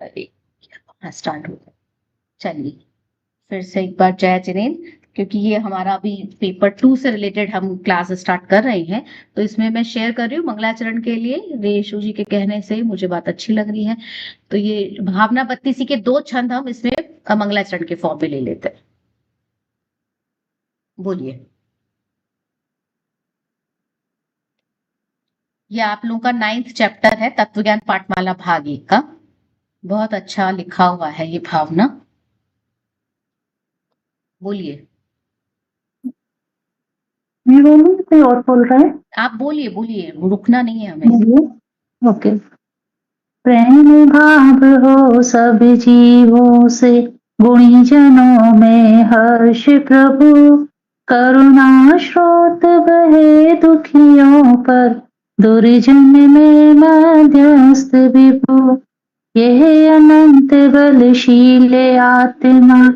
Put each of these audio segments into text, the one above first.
अरे हाँ, स्टार्ट हो गया। चलिए फिर से एक बार जय जिनेन्द्र, क्योंकि ये हमारा अभी पेपर 2 से रिलेटेड हम क्लास स्टार्ट कर रहे हैं, तो इसमें मैं शेयर कर रही हूँ मंगलाचरण के लिए। रेशु जी के कहने से मुझे बात अच्छी लग रही है। तो ये भावना बत्तीसी के 2 छंद हम इसमें मंगलाचरण के फॉर्म में ले लेते हैं। बोलिए। ये आप लोगों का 9th चैप्टर है, तत्वज्ञान पाठमाला भाग 1 का। बहुत अच्छा लिखा हुआ है ये भावना। बोलिए। मैं बोलूं कोई और बोल रहा है? आप बोलिए बोलिए, रुकना नहीं है हमें। बोलिए। ओके। प्रेम भाव हो सब जीवों से, गुणी जनों में हर्ष प्रभु, करुणा स्रोत बहे दुखियों पर, दुर्जन में मध्यस्थ विभु, यह अनंत बलशील आत्मा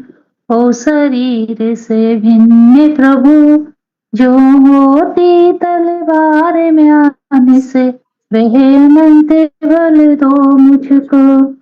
हो शरीर से भिन्न प्रभु, जो होती तलवार म्यान से, वह अनंत बल दो मुझको।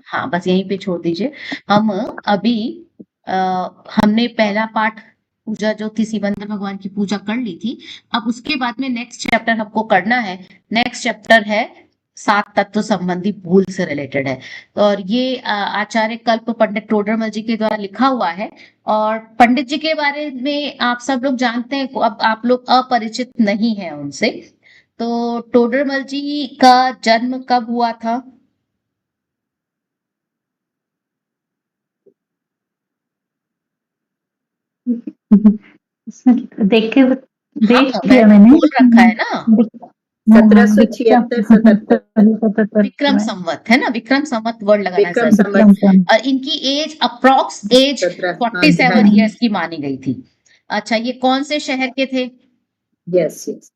हाँ, बस यहीं पे छोड़ दीजिए। हम अभी हमने पहला पाठ पूजा जो थी सिबंद भगवान की पूजा कर ली थी। अब उसके बाद में नेक्स्ट चैप्टर हमको करना है। नेक्स्ट चैप्टर है 7 तत्व संबंधी भूल से रिलेटेड है। और ये आचार्य कल्प पंडित टोडरमल जी के द्वारा लिखा हुआ है। और पंडित जी के बारे में आप सब लोग जानते हैं, अब आप लोग अपरिचित नहीं है उनसे। तो टोडरमल जी का जन्म कब हुआ था? देख हाँ, लिया मैंने मैंने। बोल रखा है ना। 1776 विक्रम संवत है ना, विक्रम संवत वर्ड लगाना है विक्रम सर। संवत और इनकी एज अप्रोक्स एज 47 हाँ, ईयर्स की मानी गई थी। अच्छा, ये कौन से शहर के थे? Yes yes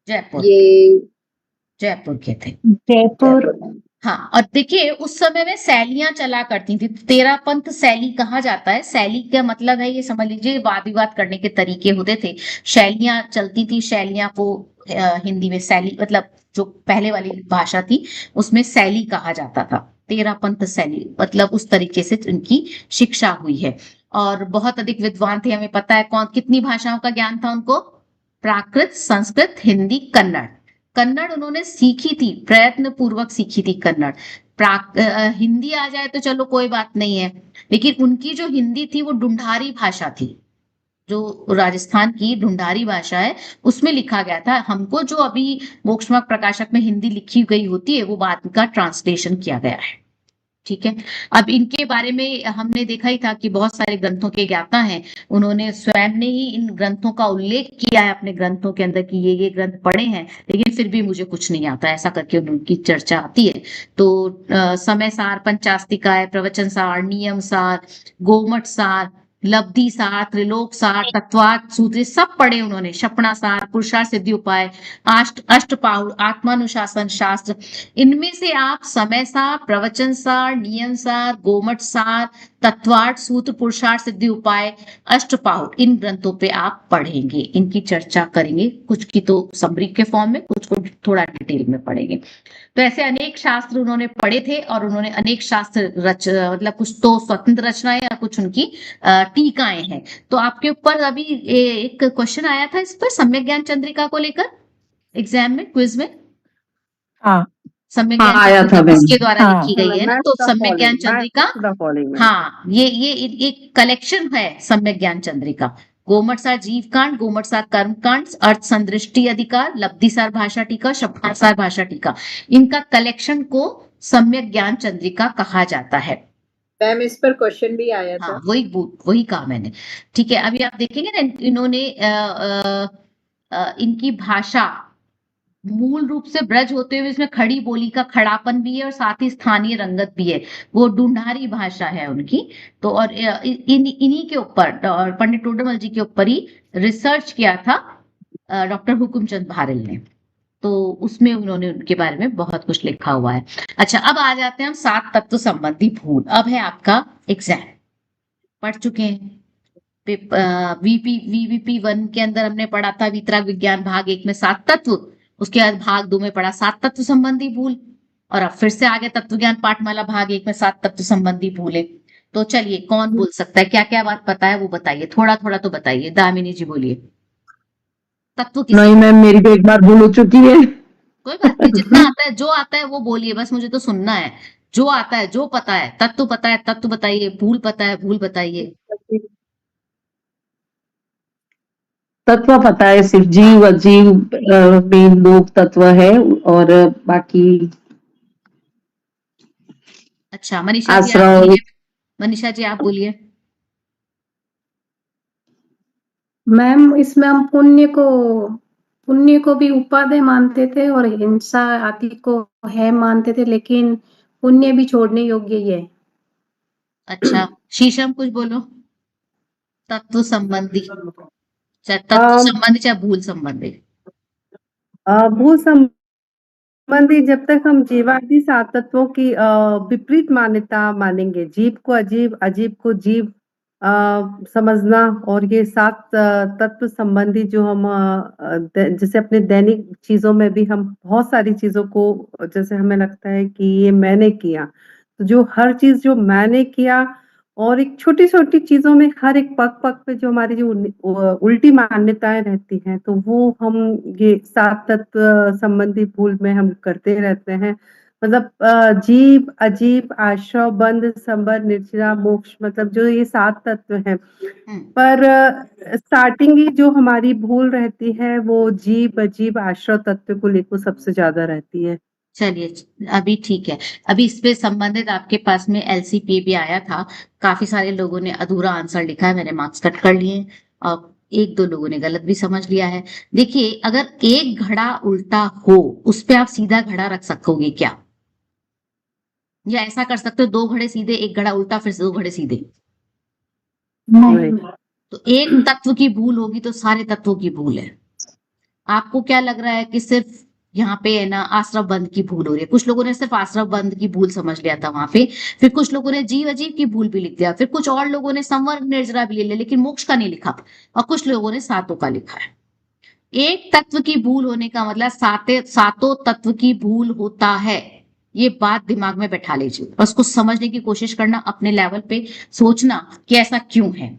Jaipur. ये जयपुर के थे। जयपुर। हाँ, और देखिए उस समय में शैलियां चला करती थी। तेरा पंथ शैली कहा जाता है। शैली का मतलब है, ये समझ लीजिए, वाद विवाद करने के तरीके होते थे। शैलियां चलती थी। शैलियां को हिंदी में शैली मतलब जो पहले वाली भाषा थी उसमें शैली कहा जाता था। तेरा पंथ शैली मतलब उस तरीके से उनकी शिक्षा हुई है। और बहुत अधिक विद्वान थे, हमें पता है। कौन कितनी भाषाओं का ज्ञान था उनको? प्राकृत, संस्कृत, हिंदी, कन्नड़। कन्नड़ उन्होंने सीखी थी, प्रयत्न पूर्वक सीखी थी कन्नड़। हिंदी आ जाए तो चलो कोई बात नहीं है, लेकिन उनकी जो हिंदी थी वो ढूंढारी भाषा थी। जो राजस्थान की ढूंढारी भाषा है उसमें लिखा गया था। हमको जो अभी मोक्षमार्ग प्रकाशक में हिंदी लिखी गई होती है वो बाद का ट्रांसलेशन किया गया है। ठीक है। अब इनके बारे में हमने देखा ही था कि बहुत सारे ग्रंथों के ज्ञाता हैं। उन्होंने स्वयं ने ही इन ग्रंथों का उल्लेख किया है अपने ग्रंथों के अंदर कि ये ग्रंथ पढ़े हैं, लेकिन फिर भी मुझे कुछ नहीं आता, ऐसा करके उनकी चर्चा आती है। तो समय सार, पंचास्तिकाय, प्रवचन सार, नियम सार, गोमट सार, लब्धि सार, त्रिलोक सार, तत्वार्थ सूत्र सब पढ़े उन्होंने। शपना सार, पुरुषार्थ सिद्धि उपाय, अष्टपाहुड़, आत्मानुशासन शास्त्र। इनमें से आप समय सार, प्रवचन सार, नियम सार, गोमट सार, तत्वार्थ सूत्र, पुरुषार्थ सिद्धि उपाय, अष्टपाहुड़, इन ग्रंथों पे आप पढ़ेंगे, इनकी चर्चा करेंगे। कुछ की तो समरी के फॉर्म में, कुछ को थोड़ा डिटेल में पढ़ेंगे। तो ऐसे अनेक शास्त्र उन्होंने पढ़े थे और उन्होंने अनेक शास्त्र मतलब कुछ तो स्वतंत्र रचनाएं या कुछ उनकी टीकाएं हैं। तो आपके ऊपर अभी एक क्वेश्चन आया था इस पर, सम्यक ज्ञान चंद्रिका को लेकर एग्जाम में, क्विज में। हाँ सम्यक ज्ञान आया था चंद्रिका मैम। किसके द्वारा लिखी गई है ना? तो सम्यक ज्ञान चंद्रिका, फॉलोइंग हाँ, ये एक कलेक्शन है सम्यक ज्ञान चंद्रिका। गोमट सार जीव कांड, गोमट सार कर्म कांड, अर्थ संदृष्टि अधिकार, लब्धि सार भाषा टीका, शब्दार्थ सार भाषा टीका, इनका कलेक्शन को सम्यक ज्ञान चंद्रिका कहा जाता है। मैम इस पर क्वेश्चन भी आया था। हाँ, वही कहा मैंने। ठीक है, अभी आप देखेंगे ना, इन्होंने इनकी भाषा मूल रूप से ब्रज होते हुए इसमें खड़ी बोली का खड़ापन भी है और साथ ही स्थानीय रंगत भी है। वो ढूंढारी भाषा है उनकी। तो और इन्हीं के ऊपर और पंडित टोडरमल जी के ऊपर ही रिसर्च किया था डॉक्टर हुकुमचंद भारिल ने। तो उसमें उन्होंने उनके बारे में बहुत कुछ लिखा हुआ है। अच्छा, अब आ जाते हैं हम 7 तत्व संबंधी भूल। अब है आपका एग्जाम। पढ़ चुके हैं वीवीपी 1 के अंदर हमने पढ़ा था वितराग विज्ञान भाग 1 में 7 तत्व। उसके बाद भाग 2 में पढ़ा 7 तत्व संबंधी भूल। और अब फिर से आगे तत्व ज्ञान पाठमाला भाग 1 में 7 तत्व संबंधी भूल है। तो चलिए कौन बोल सकता है, क्या क्या बात पता है वो बताइए, थोड़ा थोड़ा तो बताइए। दामिनी जी बोलिए, तत्व किसे, नहीं मैम, मेरी तो एक बार भूल हो चुकी है। कोई बात नहीं, जितना आता है जो आता है वो बोलिए, बस मुझे तो सुनना है। जो आता है, जो पता है, तत्व पता है तत्व बताइए, भूल पता है भूल बताइए। तत्व पता है, सिर्फ जीव अजीव मेन दो तत्व है, और बाकी अच्छा मनीषा जी आप आश्रम। बोलिए, मनीषा जी आप बोलिए। मैम इसमें हम पुण्य को भी उपादेय मानते थे और हिंसा आदि को है मानते थे, लेकिन पुण्य भी छोड़ने योग्य ही है। अच्छा शीशम कुछ बोलो, तत्व संबंधी, चाहे तत्व अम, संबंधी चाहे भूल संबंधी। भू संबंधी जब तक हम जीवादि सात तत्वों की विपरीत मान्यता मानेंगे, जीव को अजीब, अजीब को जीव समझना, और ये सात तत्व संबंधी जो हम जैसे अपने दैनिक चीजों में भी हम बहुत सारी चीजों को, जैसे हमें लगता है कि ये मैंने किया, तो जो हर चीज जो मैंने किया, और एक छोटी-छोटी चीज़ों में हर एक पग-पग पे जो हमारी जो उल्टी मान्यताएँ रहती हैं, तो वो हम ये सात तत्व संबंधी भूल में हम करते रहते हैं। मतलब जीव, अजीब, आश्रव, बंध, संबर, निर्जरा, मोक्ष, मतलब जो ये 7 तत्व हैं। हम्म, पर स्टार्टिंग ही जो हमारी भूल रहती है, वो जीव, अजीब, आश्रव तत्व को लेकर सबसे ज़्यादा रहती है। चलिए अभी ठीक है। अभी इस पे संबंधित आपके पास में एलसीपी भी आया था, काफी सारे लोगों ने अधूरा आंसर लिखा है, मैंने मार्क्स कट कर लिए और एक दो लोगों ने गलत भी समझ लिया है। देखिए अगर एक घड़ा उल्टा हो उस पे आप सीधा घड़ा रख सकोगे क्या, या ऐसा कर सकते हो दो घड़े सीधे एक घड़ा उल्टा फिर से दो घड़े सीधे। नहीं, तो एक तत्व की भूल होगी तो सारे तत्वों की भूल है। आपको क्या लग रहा है कि सिर्फ यहाँ पे है ना आश्रव बंध की भूल हो रही है, कुछ लोगों ने सिर्फ आश्रव बंध की भूल समझ लिया था वहां पे, फिर कुछ लोगों ने जीव अजीव की भूल भी लिख दिया, फिर कुछ और लोगों ने संवर्ग निर्जरा भी ले लिया लेकिन मोक्ष का नहीं लिखा, और कुछ लोगों ने सातों का लिखा है। एक तत्व की भूल होने का मतलब सातों तत्व की भूल होता है, ये बात दिमाग में बैठा लीजिए, बस कुछ समझने की कोशिश करना, अपने लेवल पे सोचना कि ऐसा क्यों है।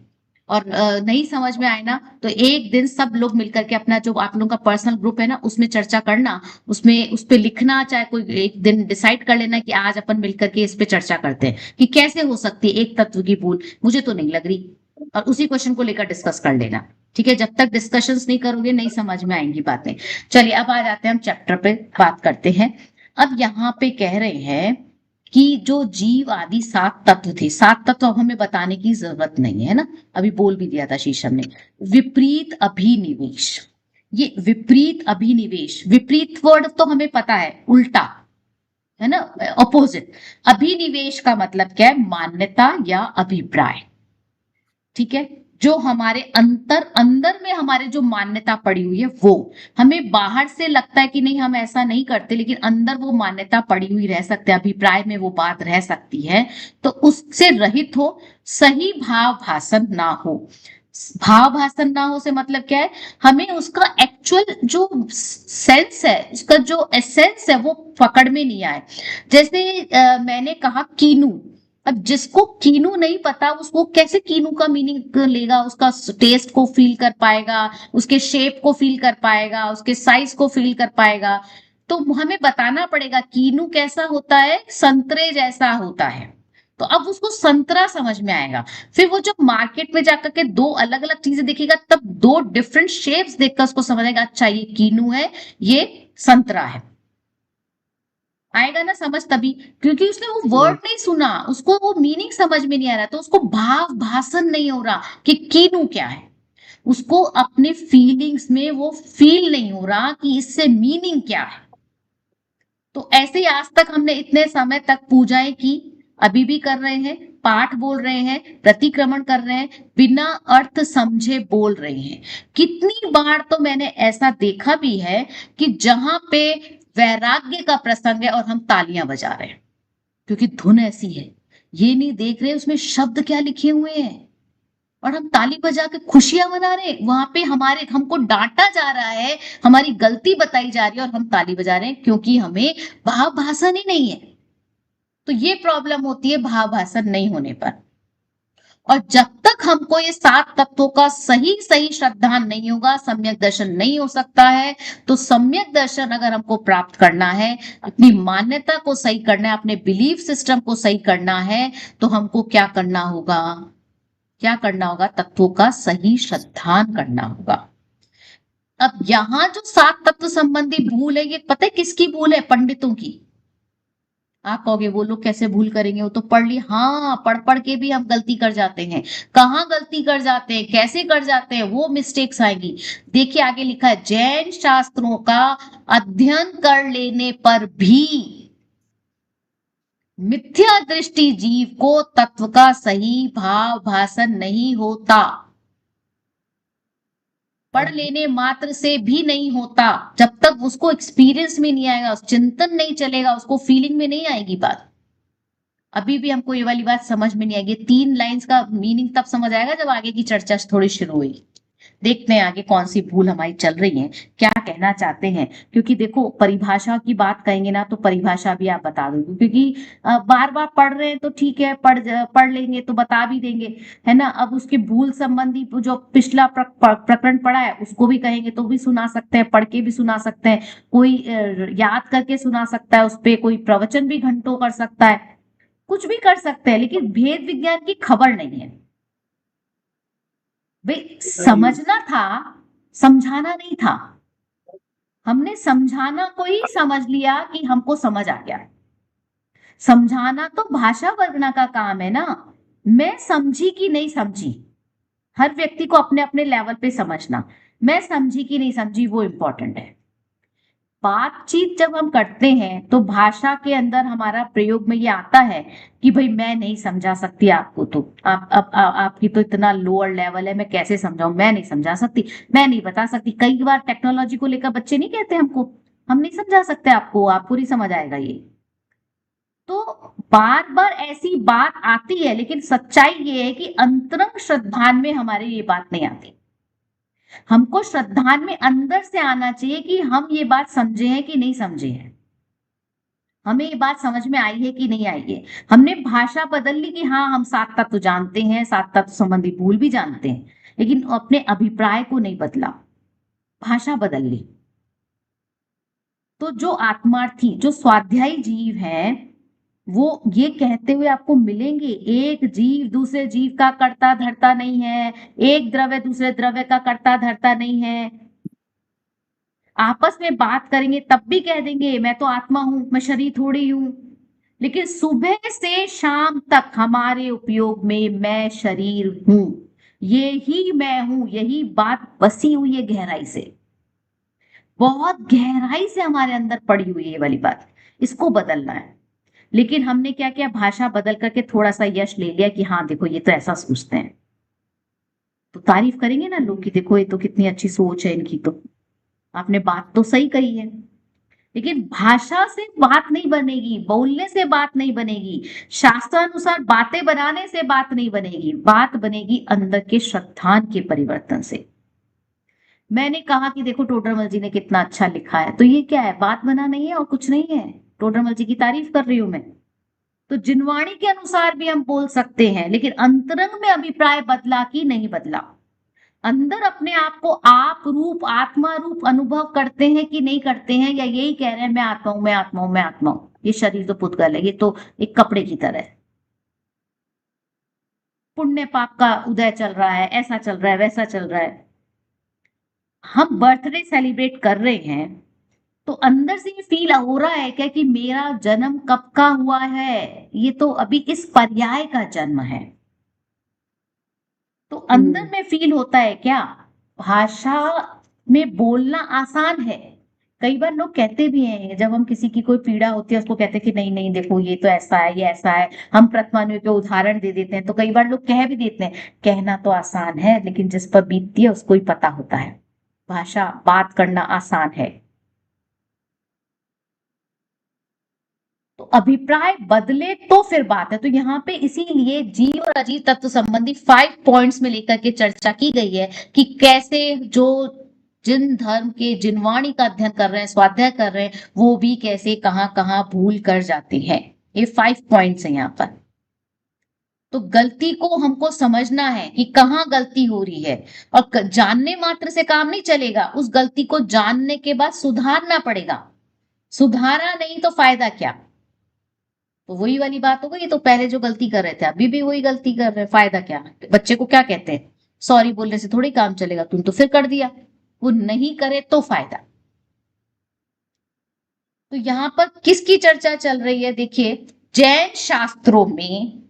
और नहीं समझ में आए ना तो एक दिन सब लोग मिलकर के अपना जो आप लोगों का पर्सनल ग्रुप है ना उसमें चर्चा करना, उसमें उस पे लिखना, चाहे कोई एक दिन डिसाइड कर लेना कि आज अपन मिलकर के इस पे चर्चा करते हैं कि कैसे हो सकती है एक तत्व की भूल, मुझे तो नहीं लग रही, और उसी क्वेश्चन को लेकर डिस्कस कर लेना। ठीक है, जब तक डिस्कशंस नहीं करोगे नहीं समझ में आएंगी बातें। चलिए अब आ जाते हैं हम चैप्टर पे बात करते हैं। अब यहाँ पे कह रहे हैं कि जो जीव आदि सात तत्व थे, सात तत्व अब हमें बताने की जरूरत नहीं है ना, अभी बोल भी दिया था शीशम ने। विपरीत अभिनिवेश, ये विपरीत अभिनिवेश, विपरीत वर्ड तो हमें पता है उल्टा है ना, ऑपोजिट। अभिनिवेश का मतलब क्या है, मान्यता या अभिप्राय। ठीक है, जो हमारे अंदर में हमारे जो मान्यता पड़ी हुई है वो, हमें बाहर से लगता है कि नहीं हम ऐसा नहीं करते, लेकिन अंदर वो मान्यता पड़ी हुई रह सकती है, अभिप्राय में वो बात रह सकती है, तो उससे रहित हो, सही भाव भाषण ना हो। भाव भाषण ना हो से मतलब क्या है, हमें उसका एक्चुअल जो सेंस है, उसका जो एसेंस है वो पकड़ में नहीं आए। जैसे मैंने कहा कीनू, अब जिसको कीनू नहीं पता उसको कैसे कीनू का मीनिंग लेगा, उसका टेस्ट को फील कर पाएगा, उसके शेप को फील कर पाएगा, उसके साइज को फील कर पाएगा। तो हमें बताना पड़ेगा कीनू कैसा होता है, संतरे जैसा होता है, तो अब उसको संतरा समझ में आएगा। फिर वो जब मार्केट में जाकर के दो अलग अलग चीजें देखेगा तब दो डिफरेंट शेप्स देखकर उसको समझेगा अच्छा ये कीनू है ये संतरा है। आएगा ना समझ तभी, क्योंकि उसने वो वर्ड नहीं सुना, उसको वो मीनिंग समझ में नहीं आ रहा, तो उसको भाव भाषण नहीं हो रहा कि कीनू क्या है, उसको अपने फीलिंग्स में वो फील नहीं हो रहा कि इससे मीनिंग क्या है। तो ऐसे ही आज तक हमने इतने समय तक पूजाएं की, अभी भी कर रहे हैं, पाठ बोल रहे हैं, प्रतिक्रमण कर रहे हैं, बिना अर्थ समझे बोल रहे हैं। कितनी बार तो मैंने ऐसा देखा भी है कि जहां पे वैराग्य का प्रसंग है और हम तालियां बजा रहे हैं क्योंकि धुन ऐसी है, ये नहीं देख रहे उसमें शब्द क्या लिखे हुए हैं, और हम ताली बजा के खुशियां मना रहे हैं। वहां पे हमको डांटा जा रहा है, हमारी गलती बताई जा रही है और हम ताली बजा रहे हैं क्योंकि हमें भाव भाषण ही नहीं है। तो ये प्रॉब्लम होती है भाव भाषण नहीं होने पर। और जब तक हमको ये 7 तत्वों का सही सही श्रद्धान नहीं होगा, सम्यक दर्शन नहीं हो सकता है। तो सम्यक दर्शन अगर हमको प्राप्त करना है, अपनी मान्यता को सही करना है, अपने बिलीफ सिस्टम को सही करना है, तो हमको क्या करना होगा? क्या करना होगा? तत्वों का सही श्रद्धान करना होगा। अब यहाँ जो 7 तत्व संबंधी भूल है, ये पता है किसकी भूल है? पंडितों की। आप कहोगे वो लोग कैसे भूल करेंगे, वो तो पढ़ ली। हाँ, पढ़ पढ़ के भी हम गलती कर जाते हैं। कहाँ गलती कर जाते हैं, कैसे कर जाते हैं, वो मिस्टेक्स आएंगी। देखिए आगे लिखा है, जैन शास्त्रों का अध्ययन कर लेने पर भी मिथ्या दृष्टि जीव को तत्व का सही भाव भाषण नहीं होता। पढ़ लेने मात्र से भी नहीं होता। जब तक उसको एक्सपीरियंस में नहीं आएगा, चिंतन नहीं चलेगा, उसको फीलिंग में नहीं आएगी बात। अभी भी हमको ये वाली बात समझ में नहीं आएगी। 3 लाइंस का मीनिंग तब समझ आएगा जब आगे की चर्चा थोड़ी शुरू हुई। देखते हैं आगे कौन सी भूल हमारी चल रही है, क्या कहना चाहते हैं। क्योंकि देखो, परिभाषा की बात कहेंगे ना तो परिभाषा भी आप बता दो, क्योंकि बार बार पढ़ रहे हैं तो ठीक है, पढ़ लेंगे तो बता भी देंगे, है ना। अब उसके भूल संबंधी जो पिछला प्रकरण पढ़ा है उसको भी कहेंगे तो भी सुना सकते हैं, पढ़ के भी सुना सकते हैं, कोई याद करके सुना सकता है, उस पर कोई प्रवचन भी घंटों कर सकता है, कुछ भी कर सकते हैं, लेकिन भेद विज्ञान की खबर नहीं है। भाई समझना था, समझाना नहीं था। हमने समझाना को ही समझ लिया कि हमको समझ आ गया। समझाना तो भाषा वर्गना का काम है ना। मैं समझी कि नहीं समझी, हर व्यक्ति को अपने अपने लेवल पे समझना। मैं समझी कि नहीं समझी वो इंपॉर्टेंट है। बातचीत जब हम करते हैं तो भाषा के अंदर हमारा प्रयोग में ये आता है कि भाई मैं नहीं समझा सकती आपको, तो आपकी तो इतना लोअर लेवल है, मैं कैसे समझाऊं, मैं नहीं समझा सकती, मैं नहीं बता सकती। कई बार टेक्नोलॉजी को लेकर बच्चे नहीं कहते हमको, हम नहीं समझा सकते आपको, आपको नहीं समझ आएगा ये। तो बार बार ऐसी बात आती है, लेकिन सच्चाई ये है कि अंतरंग श्रद्धान में हमारे ये बात नहीं आती। हमको श्रद्धान में अंदर से आना चाहिए कि हम ये बात समझे हैं कि नहीं समझे हैं, हमें ये बात समझ में आई है कि नहीं आई है। हमने भाषा बदल ली कि हाँ हम 7 तत्व जानते हैं, 7 तत्व संबंधी भूल भी जानते हैं, लेकिन अपने अभिप्राय को नहीं बदला, भाषा बदल ली। तो जो आत्मार्थी, जो स्वाध्यायी जीव है, वो ये कहते हुए आपको मिलेंगे, एक जीव दूसरे जीव का कर्ता धर्ता नहीं है, एक द्रव्य दूसरे द्रव्य का कर्ता धर्ता नहीं है। आपस में बात करेंगे तब भी कह देंगे मैं तो आत्मा हूं, मैं शरीर थोड़ी हूं, लेकिन सुबह से शाम तक हमारे उपयोग में मैं शरीर हूं, ये ही मैं हूं, यही बात बसी हुई है गहराई से, बहुत गहराई से हमारे अंदर पड़ी हुई है ये वाली बात। इसको बदलना है। लेकिन हमने क्या किया, भाषा बदल करके थोड़ा सा यश ले लिया कि हाँ देखो ये तो ऐसा सोचते हैं, तो तारीफ करेंगे ना लोग कि देखो ये तो कितनी अच्छी सोच है इनकी, तो आपने बात तो सही कही है। लेकिन भाषा से बात नहीं बनेगी, बोलने से बात नहीं बनेगी, शास्त्रानुसार बातें बनाने से बात नहीं बनेगी, बात बनेगी अंदर के श्रद्धान के परिवर्तन से। मैंने कहा कि देखो टोडरमल जी ने कितना अच्छा लिखा है, तो ये क्या है, बात बना नहीं है और कुछ नहीं है, टोडरमल जी की तारीफ कर रही हूं मैं। तो जिनवाणी के अनुसार भी हम बोल सकते हैं, लेकिन अंतरंग में अभिप्राय बदला कि नहीं बदला, अंदर अपने आप को आप रूप, आत्मा रूप अनुभव करते हैं कि नहीं करते हैं, या यही कह रहे हैं मैं आत्मा हूं, मैं आत्मा हूं, मैं आत्मा हूं, ये शरीर तो पुतगल है, ये तो एक कपड़े की तरह है, पुण्य पाप का उदय चल रहा है, ऐसा चल रहा है, वैसा चल रहा है। हम बर्थडे सेलिब्रेट कर रहे हैं तो अंदर से ये फील हो रहा है क्या कि मेरा जन्म कब का हुआ है, ये तो अभी इस पर्याय का जन्म है, तो अंदर में फील होता है क्या। भाषा में बोलना आसान है, कई बार लोग कहते भी हैं, जब हम किसी की कोई पीड़ा होती है उसको कहते हैं कि नहीं नहीं देखो ये तो ऐसा है, ये ऐसा है, हम प्रथमान्वय पे उदाहरण दे देते हैं, तो कई बार लोग कह भी देते हैं, कहना तो आसान है लेकिन जिस पर बीतती है उसको ही पता होता है। भाषा, बात करना आसान है। तो तो अभिप्राय बदले तो फिर बात है। तो यहाँ पे इसीलिए जीव और अजीव तत्व संबंधी 5 पॉइंट्स में लेकर के चर्चा की गई है कि कैसे जो जिन धर्म के जिन वाणी का अध्ययन कर रहे हैं, स्वाध्याय कर रहे हैं, वो भी कैसे कहाँ कहाँ भूल कर जाते हैं। ये 5 पॉइंट्स हैं यहाँ पर। तो गलती को हमको समझना है कि कहाँ गलती हो रही है, और जानने मात्र से काम नहीं चलेगा, उस गलती को जानने के बाद सुधारना पड़ेगा। सुधारा नहीं तो फायदा क्या। तो वही वाली बात हो गई, तो पहले जो गलती कर रहे थे अभी भी वही गलती कर रहे हैं, फायदा क्या। बच्चे को क्या कहते हैं, सॉरी बोलने से थोड़ी काम चलेगा, तुम तो फिर कर दिया। वो नहीं करे तो फायदा। तो यहां पर किसकी चर्चा चल रही है, देखिए जैन शास्त्रों में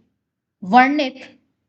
वर्णित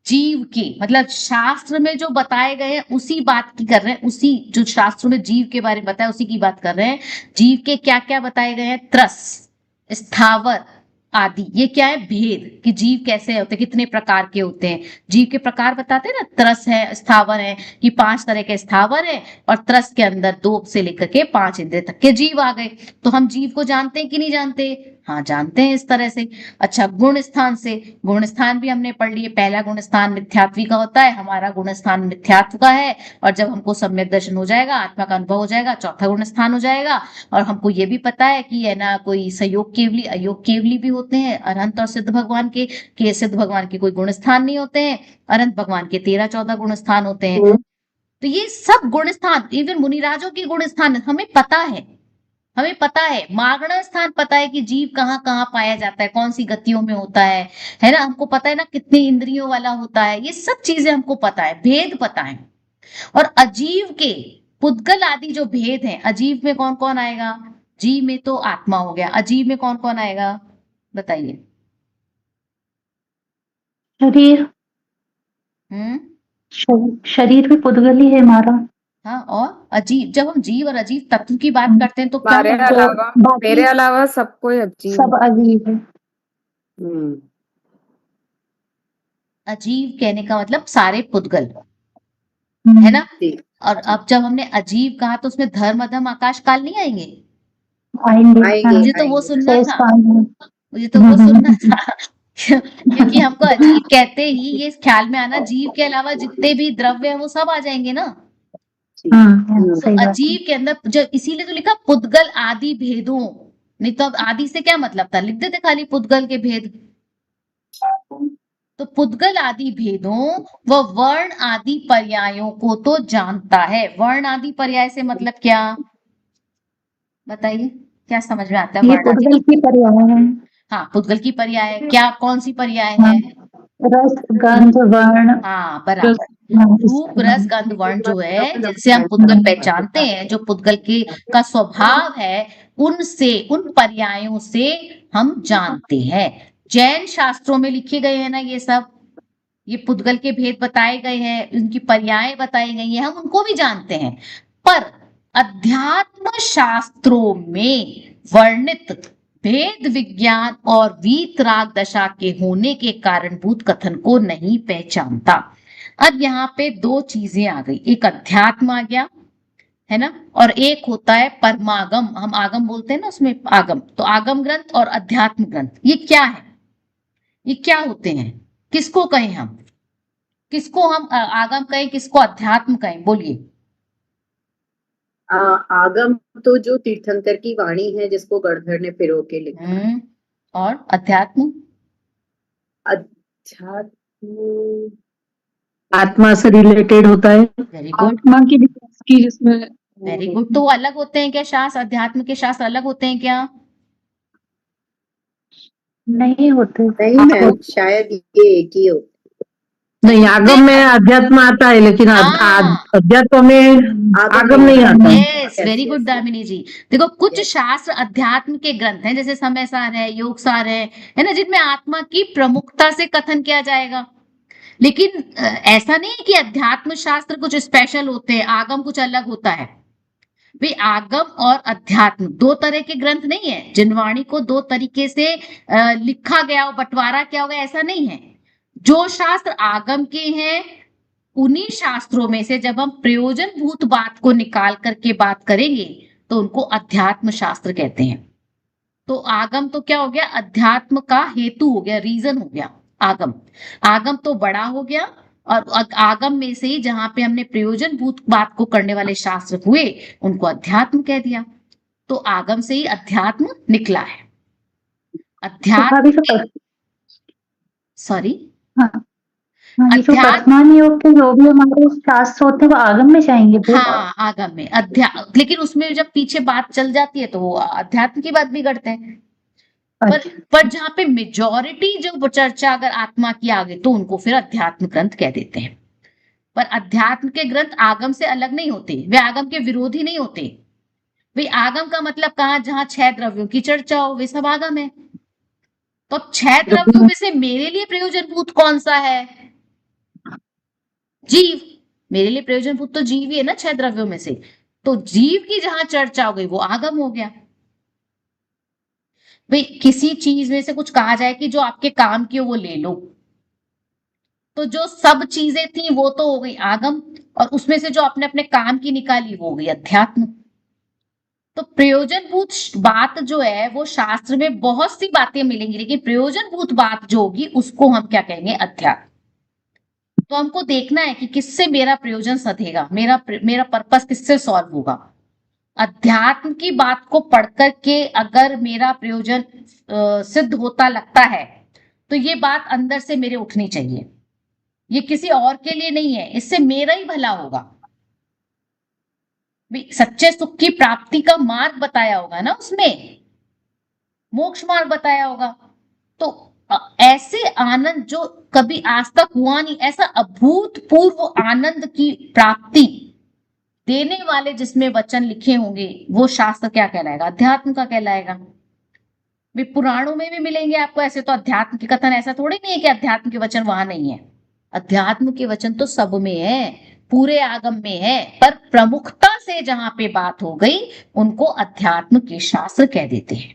जीव के, मतलब शास्त्र में जो बताए गए हैं उसी बात की कर रहे हैं, उसी जो शास्त्रों में जीव के बारे में बताया उसी की बात कर रहे हैं। जीव के क्या क्या बताए गए हैं, त्रस, स्थावर आदि। ये क्या है, भेद, कि जीव कैसे होते हैं, कितने प्रकार के होते हैं। जीव के प्रकार बताते हैं ना, त्रस है, स्थावर है, कि 5 तरह के स्थावर है, और त्रस के अंदर 2 से लेकर के 5 इंद्रिय तक के जीव आ गए। तो हम जीव को जानते हैं कि नहीं जानते, हाँ जानते हैं इस तरह से। अच्छा, गुण स्थान से, गुण स्थान भी हमने पढ़ लिए। पहला गुण स्थान मिथ्यात्वी का होता है, हमारा गुण स्थान मिथ्यात्व का है, और जब हमको सम्यक दर्शन हो जाएगा, आत्मा का अनुभव हो जाएगा, चौथा गुण स्थान हो जाएगा। और हमको ये भी पता है कि है ना, कोई संयोग केवली अयोग केवली भी होते हैं अनंत और सिद्ध भगवान के सिद्ध भगवान के कोई गुण स्थान नहीं होते हैं, अनंत भगवान के 13-14 गुण स्थान होते हैं। तो ये सब गुण स्थान, इवन मुनिराजों के गुण स्थान हमें पता है, हमें पता है। मागण स्थान पता है कि जीव कहाँ कहाँ पाया जाता है, कौन सी गतियों में होता है ना, हमको पता है ना, कितनी इंद्रियों वाला होता है, ये सब चीजें हमको पता है, भेद पता है। और अजीव के पुद्गल आदि जो भेद हैं, अजीव में कौन कौन आएगा, जीव में तो आत्मा हो गया, अजीव में कौन कौन आएगा बताइए। शरीर, शरीर भी पुद्गल ही है हमारा। हाँ, और अजीब, जब हम जीव और अजीव तत्व की बात करते हैं तो क्या मेरे अलावा सब कोई अजीब, सब अजीब है। अजीव कहने का मतलब सारे पुद्गल है ना। और अब जब हमने अजीब कहा तो उसमें धर्म अधम आकाश काल नहीं आएंगे, मुझे तो वो सुनना था, मुझे तो वो सुनना था क्योंकि हमको अजीब कहते ही ये ख्याल में आना, जीव के अलावा जितने भी द्रव्य है वो सब आ जाएंगे ना। तो अजीव के अंदर जो, इसीलिए तो लिखा पुद्गल आदि भेदों, नहीं तो अब आदि से क्या मतलब था, लिख देते खाली पुद्गल के भेद। तो पुद्गल आदि भेदों व वर्ण आदि पर्यायों को तो जानता है। वर्ण आदि पर्याय से मतलब क्या बताइए, क्या समझ में आता है। ये पुद्गल की पर्याय है। हाँ, पुद्गल की पर्याय क्या, कौन सी पर्याय है, रस गंध वर्ण। हाँ बराबर, रूप रस गंध वर्ण जो है, जिनसे हम पुद्गल पहचानते हैं, जो पुद्गल के का स्वभाव है, उनसे, उन पर्यायों से हम जानते हैं। जैन शास्त्रों में लिखे गए हैं ना ये सब, ये पुद्गल के भेद बताए गए हैं, उनकी पर्याय बताई गई हैं, हम उनको भी जानते हैं। पर अध्यात्म शास्त्रों में वर्णित भेद विज्ञान और वीतराग दशा के होने के कारणभूत कथन को नहीं पहचानता। अब यहाँ पे 2 चीजें आ गई, एक अध्यात्म आ गया है ना, और एक होता है परमागम। हम आगम बोलते हैं ना, उसमें आगम, तो आगम ग्रंथ और अध्यात्म ग्रंथ, ये क्या है, ये क्या होते हैं, किसको कहें हम, किसको हम आगम कहें, किसको अध्यात्म कहें, बोलिए। आगम तो जो तीर्थंकर की वाणी है, जिसको गणधर ने पिरो के लिखा। और अध्यात्म, अध्यात्म आत्मा से रिलेटेड होता है। वेरी गुड, आत्मा की जिसमें, वेरी गुड। तो अलग होते हैं क्या शास्त्र, अध्यात्म के शास्त्र अलग होते हैं क्या? नहीं होते। नहीं मैम, शायद ये एक ही हो। नहीं, आगम में अध्यात्म आता है, लेकिन अध्यात्म में आगम नहीं आता। यस, वेरी गुड दामिनी जी। देखो, कुछ शास्त्र अध्यात्म के ग्रंथ हैं, जैसे समय सार है, योग सार है ना, जिनमें आत्मा की प्रमुखता से कथन किया जाएगा। लेकिन ऐसा नहीं कि अध्यात्म शास्त्र कुछ स्पेशल होते हैं, आगम कुछ अलग होता है। वे आगम और अध्यात्म 2 तरह के ग्रंथ नहीं है। जिनवाणी को 2 तरीके से लिखा गया हो, बंटवारा किया होगा, ऐसा नहीं है। जो शास्त्र आगम के हैं, उन्हीं शास्त्रों में से जब हम प्रयोजन भूत बात को निकाल करके बात करेंगे तो उनको अध्यात्म शास्त्र कहते हैं। तो आगम तो क्या हो गया, अध्यात्म का हेतु हो गया, रीजन हो गया आगम। आगम तो बड़ा हो गया, और आगम में से ही जहां पे हमने प्रयोजनभूत बात को करने वाले शास्त्र हुए उनको अध्यात्म कह दिया। तो आगम से ही अध्यात्म निकला है। तो अध्यात्म, भाभी जो सॉरी, हाँ हाँ, ये जो अध्यात्म, वर्तमान योग के जो भी हमारे शास्त्र होते हैं वो आगम में जाएंगे वो। हाँ आगम में लेकिन उसमें जब पीछे बात चल जाती है तो वो अध्यात्म की बात भी करते हैं। पर अच्छा, पर जहां पे मेजॉरिटी जो चर्चा अगर आत्मा की आ गई तो उनको फिर अध्यात्म ग्रंथ कह देते हैं। पर अध्यात्म के ग्रंथ आगम से अलग नहीं होते, वे आगम के विरोधी नहीं होते। वे आगम का मतलब कहाँ, जहां 6 द्रव्यों की चर्चा हो वे सब आगम है। तो अब 6 द्रव्यों में से मेरे लिए प्रयोजनभूत कौन सा है, जीव। मेरे लिए प्रयोजनभूत तो जीव ही है ना 6 द्रव्यों में से। तो जीव की जहां चर्चा हो गई वो आगम हो गया। भाई किसी चीज में से कुछ कहा जाए कि जो आपके काम की हो वो ले लो, तो जो सब चीजें थी वो तो हो गई आगम, और उसमें से जो आपने अपने काम की निकाली वो हो गई अध्यात्म। तो प्रयोजनभूत बात जो है वो शास्त्र में बहुत सी बातें मिलेंगी, लेकिन प्रयोजनभूत बात जो होगी उसको हम क्या कहेंगे, अध्यात्म। तो हमको देखना है कि किससे मेरा प्रयोजन सधेगा, मेरा पर्पस किससे सॉल्व होगा। अध्यात्म की बात को पढ़ करके अगर मेरा प्रयोजन सिद्ध होता लगता है तो ये बात अंदर से मेरे उठनी चाहिए। ये किसी और के लिए नहीं है, इससे मेरा ही भला होगा। सच्चे सुख की प्राप्ति का मार्ग बताया होगा ना उसमें, मोक्ष मार्ग बताया होगा। तो ऐसे आनंद जो कभी आज तक हुआ नहीं, ऐसा अभूतपूर्व आनंद की प्राप्ति देने वाले जिसमें वचन लिखे होंगे वो शास्त्र क्या कहलाएगा, अध्यात्म का कहलाएगा। भी पुराणों में भी मिलेंगे आपको ऐसे, तो अध्यात्म के कथन ऐसा थोड़ी नहीं है कि अध्यात्म के वचन वहां नहीं है। अध्यात्म के वचन तो सब में है, पूरे आगम में है, पर प्रमुखता से जहां पे बात हो गई उनको अध्यात्म के शास्त्र कह देते हैं।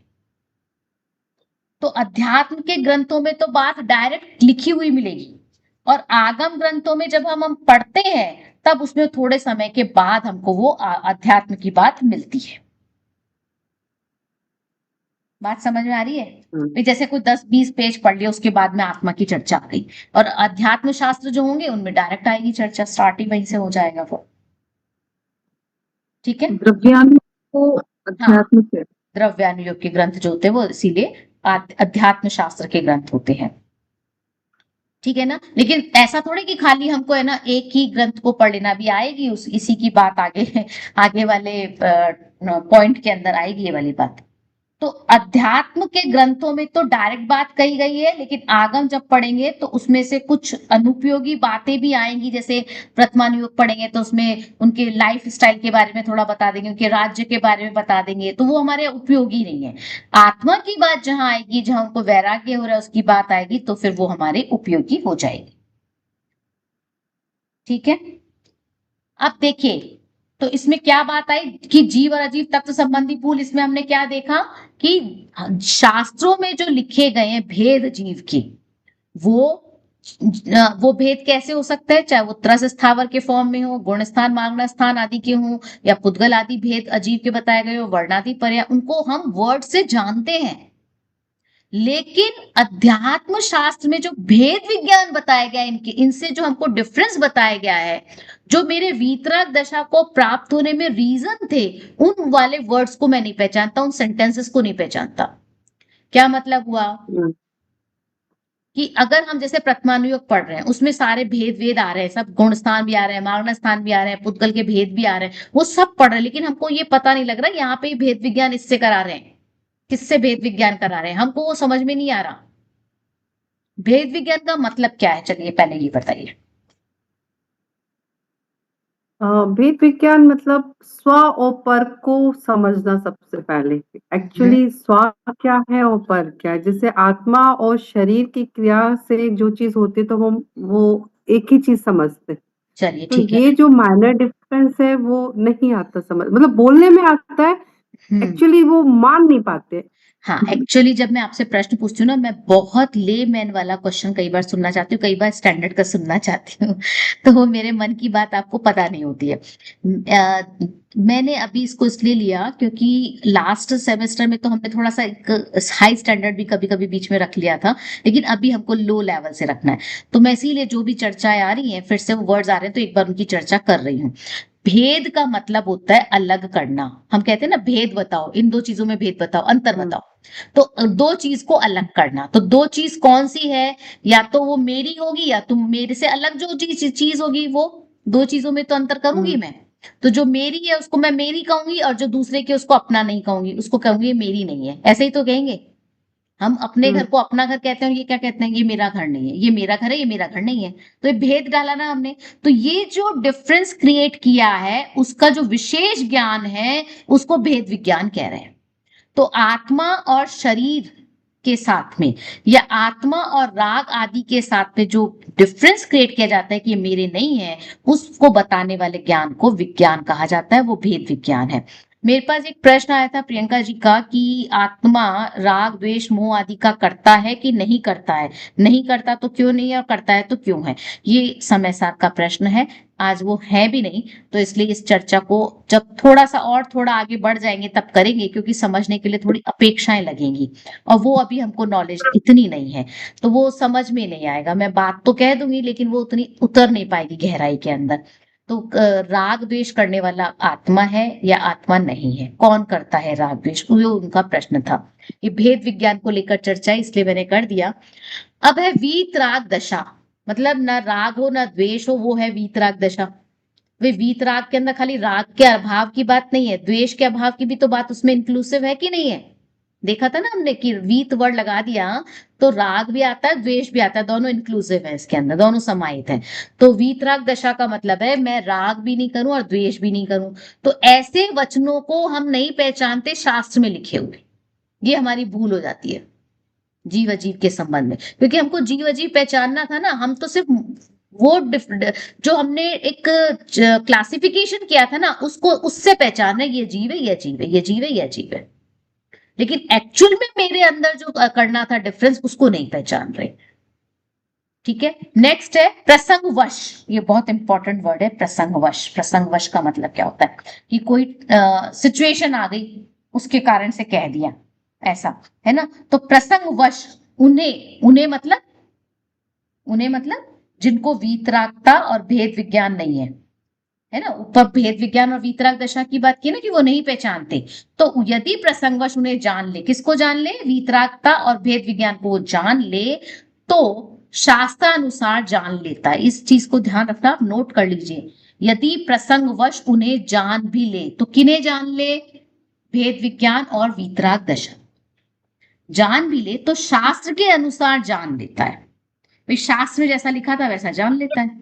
तो अध्यात्म के ग्रंथों में तो बात डायरेक्ट लिखी हुई मिलेगी, और आगम ग्रंथों में जब हम पढ़ते हैं तब उसमें थोड़े समय के बाद हमको वो अध्यात्म की बात मिलती है। बात समझ में आ रही है? भी जैसे कोई 10-20 पेज पढ़ लिया उसके बाद में आत्मा की चर्चा आ गई, और अध्यात्म शास्त्र जो होंगे उनमें डायरेक्ट आएगी चर्चा, स्टार्ट ही वहीं से हो जाएगा वो। ठीक है, द्रव्यानु को अध्यात्म से। द्रव्यानुयोग के ग्रंथ जो होते हैं वो इसीलिए अध्यात्म शास्त्र के ग्रंथ होते हैं। ठीक है ना, लेकिन ऐसा थोड़ी कि खाली हमको है ना एक ही ग्रंथ को पढ़ लेना, भी आएगी इसी की बात आगे आगे वाले पॉइंट के अंदर आएगी ये वाली बात। तो अध्यात्म के ग्रंथों में तो डायरेक्ट बात कही गई है, लेकिन आगम जब पढ़ेंगे तो उसमें से कुछ अनुपयोगी बातें भी आएंगी। जैसे वर्तमान युग पढ़ेंगे तो उसमें उनके लाइफ स्टाइल के बारे में थोड़ा बता देंगे, उनके राज्य के बारे में बता देंगे, तो वो हमारे उपयोगी नहीं है। आत्मा की बात जहां आएगी, जहां उनको वैराग्य हो रहा है उसकी बात आएगी, तो फिर वो हमारे उपयोगी हो जाएगी। ठीक है, अब देखिए तो इसमें क्या बात आई कि जीव और अजीव तत्व संबंधी भूल। इसमें हमने क्या देखा कि शास्त्रों में जो लिखे गए हैं भेद जीव के, वो भेद कैसे हो सकता है, चाहे वो त्रस स्थावर के फॉर्म में हो, गुण स्थान माग्न स्थान आदि के हो, या पुद्गल आदि भेद अजीव के बताए गए हो, वर्णादि पर्याय, उनको हम वर्ड से जानते हैं। लेकिन अध्यात्म शास्त्र में जो भेद विज्ञान बताया गया है, इनसे जो हमको डिफरेंस बताया गया है, जो मेरे वीतराग दशा को प्राप्त होने में रीजन थे, उन वाले वर्ड्स को मैं नहीं पहचानता, उन सेंटेंसेस को नहीं पहचानता। क्या मतलब हुआ कि अगर हम जैसे प्रथमानुयोग पढ़ रहे हैं उसमें सारे भेद वेद आ रहे हैं, सब गुण स्थान भी आ रहे हैं, माग्न स्थान भी आ रहे हैं, पुद्गल के भेद भी आ रहे हैं, वो सब पढ़ रहे हैं, लेकिन हमको ये पता नहीं लग रहा यहाँ पे भेद विज्ञान इससे करा रहे हैं, किससे भेद विज्ञान करा रहे हैं, हमको वो समझ में नहीं आ रहा। भेद विज्ञान का मतलब क्या है, चलिए पहले ये बताइए। भेद विज्ञान मतलब स्व और पर को समझना सबसे पहले। एक्चुअली स्व क्या है और पर क्या है। जैसे आत्मा और शरीर की क्रिया से जो चीज होती है तो हम वो एक ही चीज समझते। चलिए तो ठीक है। ये जो माइनर डिफरेंस है वो नहीं आता समझ, मतलब बोलने में आता है, एक्चुअली वो मान नहीं पाते। हाँ, एक्चुअली जब मैं आपसे प्रश्न पूछती हूँ ना, मैं बहुत लेमैन वाला क्वेश्चन कई बार सुनना चाहती हूँ, कई बार स्टैंडर्ड का सुनना चाहती हूँ। तो वो मेरे मन की बात आपको पता नहीं होती है। मैंने अभी इसको इसलिए लिया क्योंकि लास्ट सेमेस्टर में तो हमने थोड़ा सा एक हाई स्टैंडर्ड भी कभी कभी बीच में रख लिया था, लेकिन अभी हमको लो लेवल से रखना है। तो मैं इसीलिए जो भी चर्चाएं आ रही हैं, फिर से वो वर्ड्स आ रहे हैं, तो एक बार उनकी चर्चा कर रही हूँ। भेद का मतलब होता है अलग करना। हम कहते हैं ना, भेद बताओ, इन दो चीजों में भेद बताओ, अंतर बताओ। तो दो चीज को अलग करना, तो दो चीज कौन सी है? या तो वो मेरी होगी, या तुम मेरे से अलग जो चीज होगी, वो दो चीजों में तो अंतर करूंगी मैं। तो जो मेरी है उसको मैं मेरी कहूंगी, और जो दूसरे के उसको अपना नहीं कहूंगी, उसको कहूंगी ये मेरी नहीं है। ऐसे ही तो कहेंगे। हम अपने घर को अपना घर कहते हैं, ये क्या कहते हैं? ये मेरा घर नहीं है, ये मेरा घर है, ये मेरा घर नहीं है। तो ये भेद डाला ना हमने। तो ये जो डिफरेंस क्रिएट किया है, उसका जो विशेष ज्ञान है, उसको भेद विज्ञान कह रहे हैं। तो आत्मा और शरीर के साथ में, या आत्मा और राग आदि के साथ में जो डिफरेंस क्रिएट किया जाता है कि ये मेरे नहीं है, उसको बताने वाले ज्ञान को विज्ञान कहा जाता है, वो भेद विज्ञान है। मेरे पास एक प्रश्न आया था प्रियंका जी का कि आत्मा राग द्वेष मोह आदि का करता है कि नहीं करता है? नहीं करता तो क्यों नहीं है, और करता है तो क्यों है? ये समय सार का प्रश्न है। आज वो है भी नहीं, तो इसलिए इस चर्चा को जब थोड़ा सा और थोड़ा आगे बढ़ जाएंगे तब करेंगे, क्योंकि समझने के लिए थोड़ी अपेक्षाएं लगेंगी, और वो अभी हमको नॉलेज इतनी नहीं है, तो वो समझ में नहीं आएगा। मैं बात तो कह दूंगी, लेकिन वो उतनी उतर नहीं पाएगी गहराई के अंदर। तो राग द्वेष करने वाला आत्मा है या आत्मा नहीं है? कौन करता है राग द्वेष? वो उनका प्रश्न था। ये भेद विज्ञान को लेकर चर्चा है, इसलिए मैंने कर दिया। अब है वीतराग दशा, मतलब न राग हो न द्वेष हो, वो है वीतराग दशा। वे वीतराग के अंदर खाली राग के अभाव की बात नहीं है, द्वेष के अभाव की भी तो बात उसमें इंक्लूसिव है कि नहीं है? देखा था ना हमने कि वीत वर्ड लगा दिया तो राग भी आता है, द्वेष भी आता है, दोनों इंक्लूसिव है इसके अंदर, दोनों समाहित है। तो वीतराग दशा का मतलब है मैं राग भी नहीं करूं और द्वेष भी नहीं करूं। तो ऐसे वचनों को हम नहीं पहचानते शास्त्र में लिखे हुए, ये हमारी भूल हो जाती है जीव अजीव के संबंध में। क्योंकि हमको जीव अजीव पहचानना था ना, हम तो सिर्फ वो जो हमने एक क्लासिफिकेशन किया था ना, उसको उससे पहचान रहे, ये जीव है, ये जीव है, ये जीव है, ये जीव है। लेकिन एक्चुअल में मेरे अंदर जो करना था डिफरेंस, उसको नहीं पहचान रहे। ठीक है, नेक्स्ट है प्रसंगवश। ये बहुत इंपॉर्टेंट वर्ड है, प्रसंगवश। प्रसंगवश का मतलब क्या होता है? कि कोई सिचुएशन आ गई, उसके कारण से कह दिया, ऐसा है ना। तो प्रसंगवश, उन्हें मतलब जिनको वीतरागता और भेद विज्ञान नहीं है ना। ऊपर भेद विज्ञान और वीतराग दशा की बात की ना, कि वो नहीं पहचानते। तो यदि प्रसंगवश उन्हें जान ले, किसको जान ले? वीतरागता और भेद विज्ञान को जान ले, तो शास्त्रानुसार जान लेता है। इस चीज को ध्यान रखना, आप नोट कर लीजिए। यदि प्रसंगवश उन्हें जान भी ले, तो किन्हें जान ले? भेद विज्ञान और वीतराग दशा जान भी ले तो शास्त्र के अनुसार जान लेता है। भाई शास्त्र में जैसा लिखा था वैसा जान लेता है,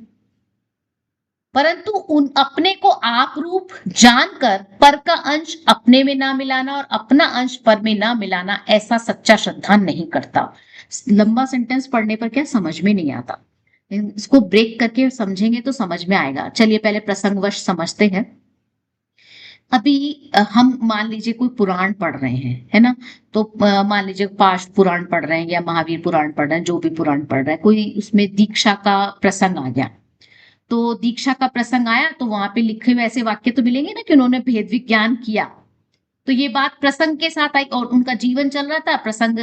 परंतु उन अपने को आप रूप जानकर पर का अंश अपने में ना मिलाना और अपना अंश पर में ना मिलाना, ऐसा सच्चा श्रद्धा नहीं करता। लंबा सेंटेंस पढ़ने पर क्या समझ में नहीं आता, इसको ब्रेक करके समझेंगे तो समझ में आएगा। चलिए पहले प्रसंगवश समझते हैं। अभी हम मान लीजिए कोई पुराण पढ़ रहे हैं, है ना। तो मान लीजिए पाश पुराण पढ़ रहे हैं या महावीर पुराण पढ़ रहे हैं, जो भी पुराण पढ़ रहे हैं, कोई उसमें दीक्षा का प्रसंग आ गया। तो दीक्षा का प्रसंग आया तो वहां पे लिखे हुए ऐसे वाक्य तो मिलेंगे ना कि उन्होंने भेद विज्ञान किया। तो ये बात प्रसंग के साथ आई, और उनका जीवन चल रहा था, प्रसंग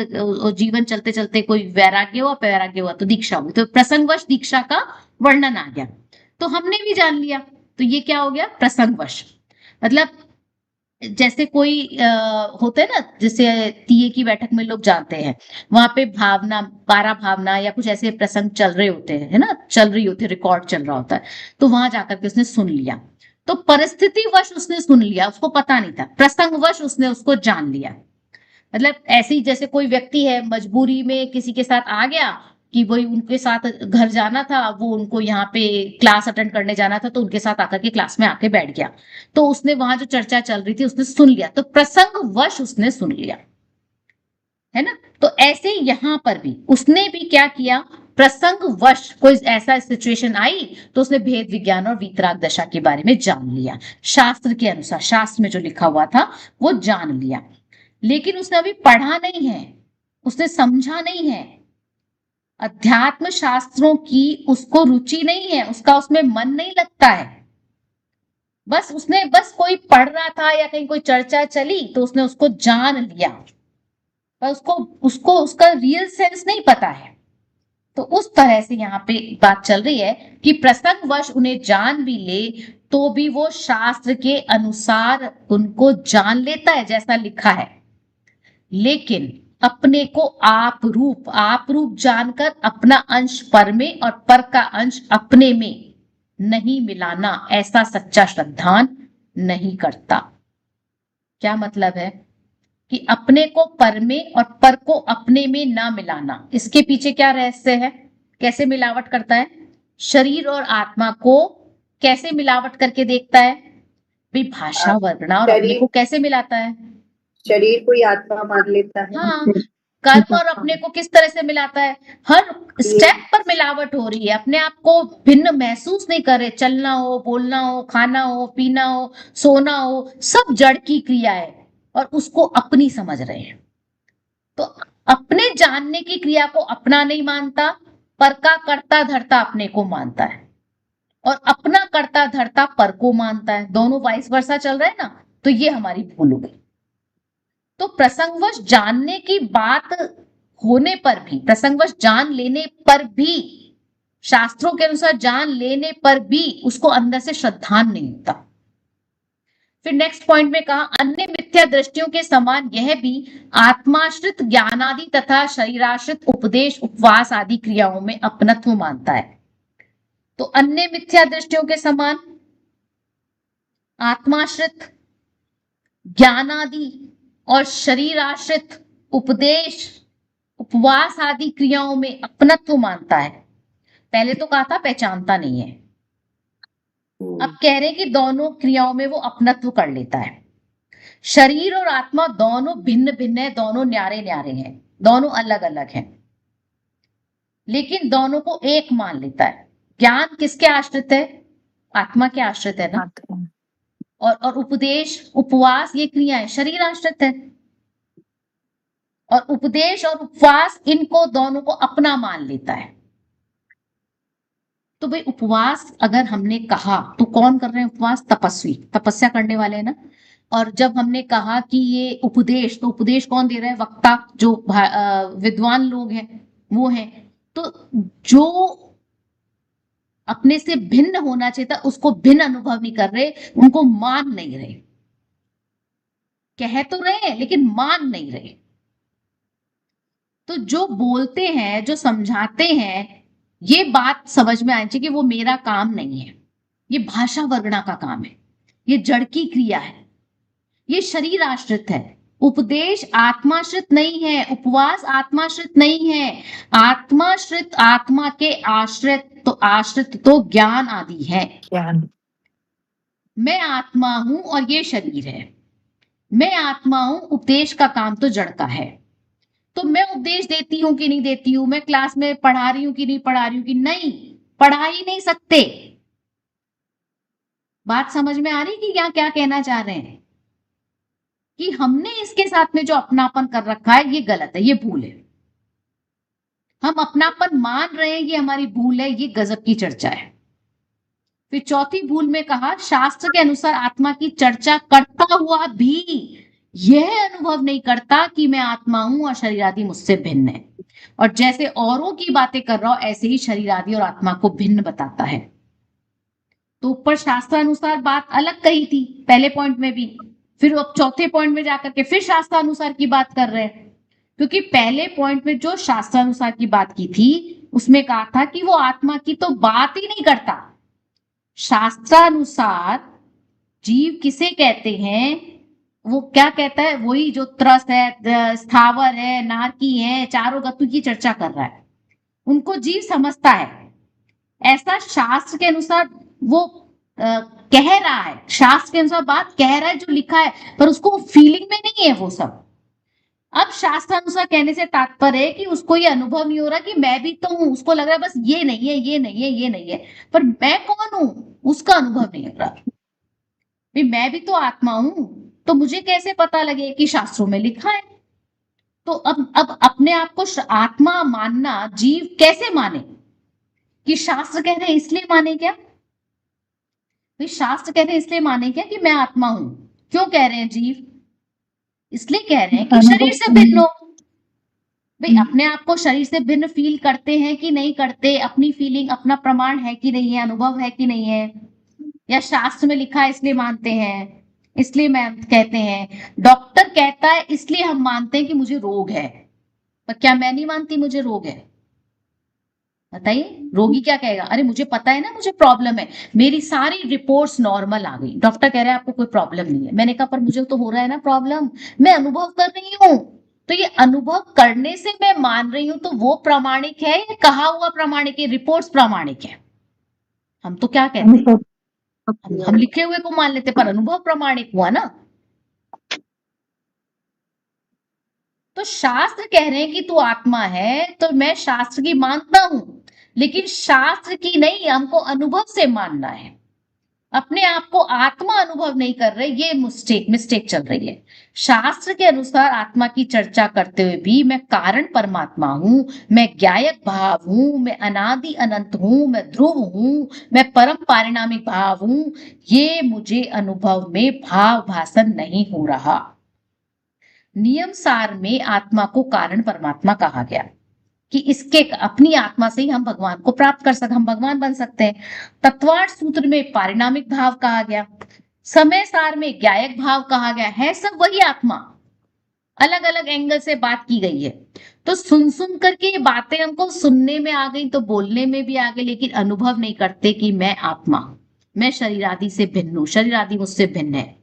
जीवन चलते चलते कोई वैराग्य हुआ तो दीक्षा हुई, तो प्रसंगवश दीक्षा का वर्णन आ गया, तो हमने भी जान लिया। तो ये क्या हो गया? प्रसंगवश। मतलब जैसे कोई होते हैं ना, जैसे तीये की बैठक में लोग जाते हैं, वहां पे भावना, 12 भावना या कुछ ऐसे प्रसंग चल रहे होते हैं, है ना, चल रही होती है, रिकॉर्ड चल रहा होता है। तो वहां जाकर के उसने सुन लिया, तो परिस्थितिवश उसने सुन लिया, उसको पता नहीं था, प्रसंगवश उसने उसको जान लिया। मतलब ऐसे ही जैसे कोई व्यक्ति है, मजबूरी में किसी के साथ आ गया कि वही उनके साथ घर जाना था, वो उनको यहाँ पे क्लास अटेंड करने जाना था, तो उनके साथ आकर के क्लास में आके बैठ गया, तो उसने वहां जो चर्चा चल रही थी उसने सुन लिया, तो प्रसंगवश उसने सुन लिया, है ना। तो ऐसे यहाँ पर भी उसने भी क्या किया? प्रसंगवश कोई ऐसा सिचुएशन आई तो उसने भेद विज्ञान और वीतराग दशा के बारे में जान लिया, शास्त्र के अनुसार, शास्त्र में जो लिखा हुआ था वो जान लिया। लेकिन उसने अभी पढ़ा नहीं है, उसने समझा नहीं है, अध्यात्म शास्त्रों की उसको रुचि नहीं है, उसका उसमें मन नहीं लगता है। बस कोई पढ़ रहा था या कहीं कोई चर्चा चली तो उसने उसको जान लिया, पर उसको उसको उसका रियल सेंस नहीं पता है। तो उस तरह से यहाँ पे बात चल रही है कि प्रसंगवश उन्हें जान भी ले तो भी वो शास्त्र के अनुसार उनको जान लेता है जैसा लिखा है, लेकिन अपने को आप रूप जानकर अपना अंश पर में और पर का अंश अपने में नहीं मिलाना, ऐसा सच्चा श्रद्धान नहीं करता। क्या मतलब है कि अपने को पर में और पर को अपने में ना मिलाना। इसके पीछे क्या रहस्य है, कैसे मिलावट करता है? शरीर और आत्मा को कैसे मिलावट करके देखता है भाई? भाषा वर्णना और अपने को कैसे मिलाता है? शरीर को ही आत्मा मान लेता है। हाँ, कर्म और अपने को किस तरह से मिलाता है? हर स्टेप पर मिलावट हो रही है, अपने आप को भिन्न महसूस नहीं कर रहे। चलना हो, बोलना हो, खाना हो, पीना हो, सोना हो, सब जड़ की क्रिया है और उसको अपनी समझ रहे हैं। तो अपने जानने की क्रिया को अपना नहीं मानता, पर का कर्ता धर्ता अपने को मानता है और अपना कर्ता धर्ता पर को मानता है। दोनों वाइस वर्सा चल रहा है ना, तो ये हमारी भूल हो गई। तो प्रसंगवश जानने की बात होने पर भी, प्रसंगवश जान लेने पर भी, शास्त्रों के अनुसार जान लेने पर भी उसको अंदर से श्रद्धान नहीं होता। फिर नेक्स्ट पॉइंट में कहा, अन्य मिथ्या दृष्टियों के समान यह भी आत्माश्रित ज्ञानादि तथा शरीराश्रित उपदेश उपवास आदि क्रियाओं में अपनत्व मानता है। तो अन्य मिथ्या दृष्टियों के समान आत्माश्रित ज्ञानादि और शरीर आश्रित उपदेश उपवास आदि क्रियाओं में अपनत्व मानता है। पहले तो कहा था पहचानता नहीं है, अब कह रहे हैं कि दोनों क्रियाओं में वो अपनत्व कर लेता है। शरीर और आत्मा दोनों भिन्न भिन्न है, दोनों न्यारे न्यारे हैं, दोनों अलग अलग हैं, लेकिन दोनों को एक मान लेता है। ज्ञान किसके आश्रित है? आत्मा के आश्रित है ना। और उपदेश उपवास ये क्रियाएं शरीर आश्रित है। और उपदेश और उपवास इनको दोनों को अपना मान लेता है। तो भाई उपवास अगर हमने कहा तो कौन कर रहे हैं उपवास? तपस्वी, तपस्या करने वाले हैं ना। और जब हमने कहा कि ये उपदेश, तो उपदेश कौन दे रहा है? वक्ता, जो विद्वान लोग हैं वो हैं। तो जो अपने से भिन्न होना चाहिए था उसको भिन्न अनुभव नहीं कर रहे, उनको मान नहीं रहे। कह तो रहे हैं लेकिन मान नहीं रहे। तो जो बोलते हैं, जो समझाते हैं, ये बात समझ में आनी चाहिए कि वो मेरा काम नहीं है, ये भाषा वर्णना का काम है, ये जड़ की क्रिया है, ये शरीर आश्रित है। उपदेश आत्माश्रित नहीं है, उपवास आत्माश्रित नहीं है। आत्माश्रित आत्मा के आश्रित तो ज्ञान आदि है। ज्ञान, मैं आत्मा हूं और ये शरीर है। मैं आत्मा हूं, उपदेश का काम तो जड़ का है। तो मैं उपदेश देती हूं कि नहीं देती हूं, मैं क्लास में पढ़ा रही हूं कि नहीं पढ़ा रही हूं, कि नहीं पढ़ा ही नहीं सकते। बात समझ में आ रही कि क्या कहना चाह रहे हैं? कि हमने इसके साथ में जो अपनापन कर रखा है ये गलत है, ये भूल है। हम अपनापन मान रहे हैं, ये हमारी भूल है, ये गजब की चर्चा है। फिर चौथी भूल में कहा, शास्त्र के अनुसार आत्मा की चर्चा करता हुआ भी यह अनुभव नहीं करता कि मैं आत्मा हूं और शरीर आदि मुझसे भिन्न है, और जैसे औरों की बातें कर रहा हूं ऐसे ही शरीर आदि और आत्मा को भिन्न बताता है। तो ऊपर शास्त्रानुसार बात अलग कही थी पहले पॉइंट में भी, फिर अब चौथे पॉइंट में जाकर के फिर शास्त्रानुसार की बात कर रहे हैं। क्योंकि पहले पॉइंट में जो शास्त्रानुसार की बात की थी उसमें कहा था कि वो आत्मा की तो बात ही नहीं करता। शास्त्रानुसार जीव किसे कहते हैं? वो क्या कहता है? वही जो त्रस है, स्थावर है, नारकी है, चारों गतु की चर्चा कर रहा है, उनको जीव समझता है। ऐसा शास्त्र के अनुसार वो कह रहा है, शास्त्र के अनुसार बात कह रहा है जो लिखा है, पर उसको फीलिंग में नहीं है वो सब। अब शास्त्रानुसार कहने से तात्पर्य है कि उसको ये अनुभव नहीं हो रहा कि मैं भी तो हूं, उसको लग रहा है बस ये नहीं है, ये नहीं है, ये नहीं है, पर मैं कौन हूं उसका अनुभव नहीं हो रहा। मैं भी तो आत्मा हूं, तो मुझे कैसे पता लगे कि शास्त्रों में लिखा है? तो अब अपने आप को आत्मा मानना जीव कैसे माने? कि शास्त्र कह रहे हैं इसलिए माने क्या? भाई शास्त्र कह रहे हैं इसलिए माने क्या कि मैं आत्मा हूं? क्यों कह रहे हैं जीव? इसलिए कह रहे हैं कि शरीर से भिन्न हो। भाई अपने आप को शरीर से भिन्न फील करते हैं कि नहीं करते? अपनी फीलिंग अपना प्रमाण है कि नहीं है? अनुभव है कि नहीं है? या शास्त्र में लिखा है इसलिए मानते हैं, इसलिए मैं कहते हैं। डॉक्टर कहता है इसलिए हम मानते हैं कि मुझे रोग है, पर क्या मैं नहीं मानती मुझे रोग है? बताइए, रोगी क्या कहेगा? अरे मुझे पता है ना मुझे प्रॉब्लम है, मेरी सारी रिपोर्ट्स नॉर्मल आ गई, डॉक्टर कह रहा है आपको कोई प्रॉब्लम नहीं है। मैंने कहा पर मुझे तो हो रहा है ना प्रॉब्लम, मैं अनुभव कर रही हूँ। तो ये अनुभव करने से मैं मान रही हूं, तो वो प्रामाणिक है या कहा हुआ प्रामाणिक है? रिपोर्ट्स प्रामाणिक है। हम तो क्या कहते हैं, हम लिखे हुए को मान लेते, पर अनुभव प्रामाणिक हुआ ना। तो शास्त्र कह रहे हैं कि तू आत्मा है, तो मैं शास्त्र की मानता हूं, लेकिन शास्त्र की नहीं, हमको अनुभव से मानना है। अपने आप को आत्मा अनुभव नहीं कर रहे, ये मिस्टेक चल रही है। शास्त्र के अनुसार आत्मा की चर्चा करते हुए भी मैं कारण परमात्मा हूं, मैं ज्ञायक भाव हूं, मैं अनादि अनंत हूं, मैं ध्रुव हूं, मैं परम पारिणामिक भाव हूं, ये मुझे अनुभव में भाव भाषण नहीं हो रहा। नियम सार में आत्मा को कारण परमात्मा कहा गया कि इसके अपनी आत्मा से ही हम भगवान को प्राप्त कर सकते, हम भगवान बन सकते हैं। तत्वार्थ सूत्र में पारिणामिक भाव कहा गया, समय सार में ज्ञायक भाव कहा गया है, सब वही आत्मा, अलग अलग एंगल से बात की गई है। तो सुन सुन करके ये बातें हमको सुनने में आ गई तो बोलने में भी आ गई, लेकिन अनुभव नहीं करते कि मैं आत्मा, मैं शरीर आदि से भिन्न हूं, शरीर आदि मुझसे भिन्न है।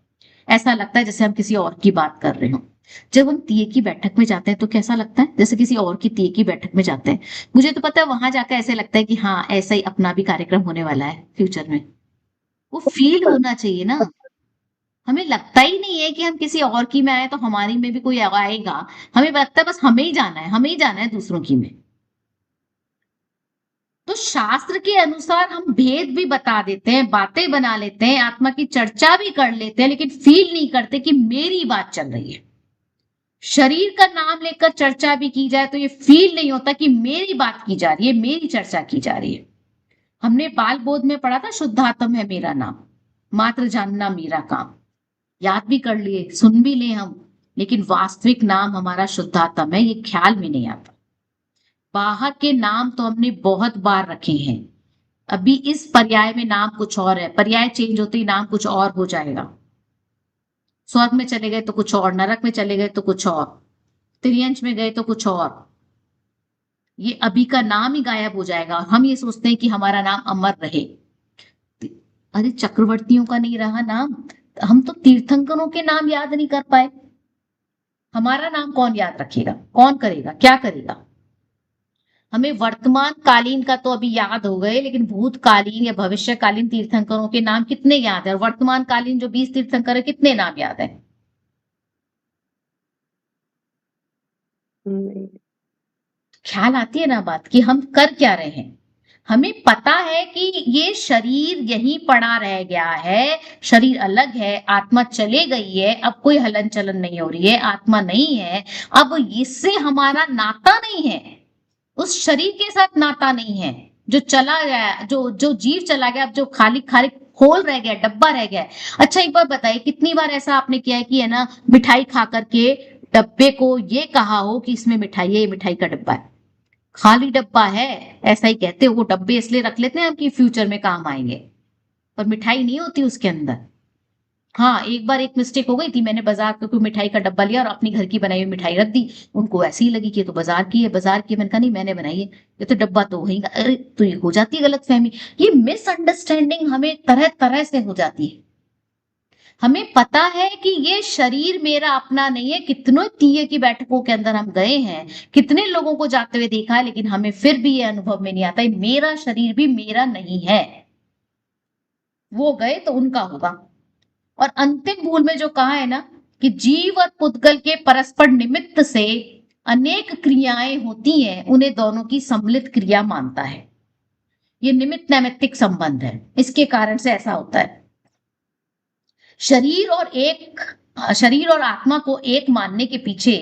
ऐसा लगता है जैसे हम किसी और की बात कर रहे हो। जब हम तीये की बैठक में जाते हैं तो कैसा लगता है? जैसे किसी और की तीये की बैठक में जाते हैं। मुझे तो पता है वहां जाकर ऐसे लगता है कि हाँ ऐसा ही अपना भी कार्यक्रम होने वाला है फ्यूचर में। वो फील होना चाहिए ना। हमें लगता ही नहीं है कि हम किसी और की में आए तो हमारी में भी कोई आएगा। हमें लगता है बस हमें ही जाना है, हमें ही जाना है दूसरों की में। तो शास्त्र के अनुसार हम भेद भी बता देते हैं, बातें बना लेते हैं, आत्मा की चर्चा भी कर लेते हैं, लेकिन फील नहीं करते कि मेरी बात चल रही है। शरीर का नाम लेकर चर्चा भी की जाए तो ये फील नहीं होता कि मेरी बात की जा रही है, मेरी चर्चा की जा रही है। हमने बाल बोध में पढ़ा था शुद्धात्म है मेरा नाम, मात्र जानना मेरा काम। याद भी कर लिए, सुन भी ले हम, लेकिन वास्तविक नाम हमारा शुद्धात्म है, ये ख्याल में नहीं आता। बाहर के नाम तो हमने बहुत बार रखे हैं, अभी इस पर्याय में नाम कुछ और है, पर्याय चेंज होते ही नाम कुछ और हो जाएगा। स्वर्ग में चले गए तो कुछ और, नरक में चले गए तो कुछ और, त्रियंश में गए तो कुछ और। ये अभी का नाम ही गायब हो जाएगा और हम ये सोचते हैं कि हमारा नाम अमर रहे। अरे चक्रवर्तियों का नहीं रहा नाम, हम तो तीर्थंकरों के नाम याद नहीं कर पाए। हमारा नाम कौन याद रखेगा? कौन करेगा? क्या करेगा? हमें वर्तमान कालीन का तो अभी याद हो गए, लेकिन भूतकालीन या भविष्यकालीन तीर्थंकरों के नाम कितने याद है? और वर्तमान कालीन जो 20 तीर्थंकर है, कितने नाम याद है? ख्याल आती है ना बात कि हम कर क्या रहे हैं। हमें पता है कि ये शरीर यहीं पड़ा रह गया है, शरीर अलग है, आत्मा चले गई है, अब कोई हलन चलन नहीं हो रही है, आत्मा नहीं है, अब इससे हमारा नाता नहीं है, उस शरीर के साथ नाता नहीं है। जो चला गया, जो जीव चला गया, अब जो खाली खाली खोल रह गया, डब्बा रह गया। अच्छा एक बार बताइए, कितनी बार ऐसा आपने किया है कि है ना मिठाई खा करके डब्बे को ये कहा हो कि इसमें मिठाई है, ये मिठाई का डब्बा है, खाली डब्बा है, ऐसा ही कहते हो। वो डब्बे इसलिए रख लेते हैं कि फ्यूचर में काम आएंगे, पर मिठाई नहीं होती उसके अंदर। हाँ एक बार एक मिस्टेक हो गई थी, मैंने बाजार का कोई मिठाई का डब्बा लिया और अपनी घर की बनाई हुई मिठाई रख दी। उनको ऐसी ही लगी कि ये तो बाजार की है, बाजार की। मैंने कहा नहीं मैंने बनाई है, ये तो डब्बा तो वही। अरे तो ये हो जाती है गलतफहमी, ये मिसअंडरस्टैंडिंग हमें तरह तरह से हो जाती है। हमें पता है कि ये शरीर मेरा अपना नहीं है। कितनों तीये की बैठकों के अंदर हम गए हैं, कितने लोगों को जाते हुए देखा है, लेकिन हमें फिर भी ये अनुभव में नहीं आता मेरा शरीर भी मेरा नहीं है। वो गए तो उनका होगा। और अंतिम मूल में जो कहा है ना कि जीव और पुद्गल के परस्पर निमित्त से अनेक क्रियाएं होती हैं, उन्हें दोनों की सम्मिलित क्रिया मानता है। ये निमित्त नैमित्तिक संबंध है, इसके कारण से ऐसा होता है। शरीर और एक शरीर और आत्मा को एक मानने के पीछे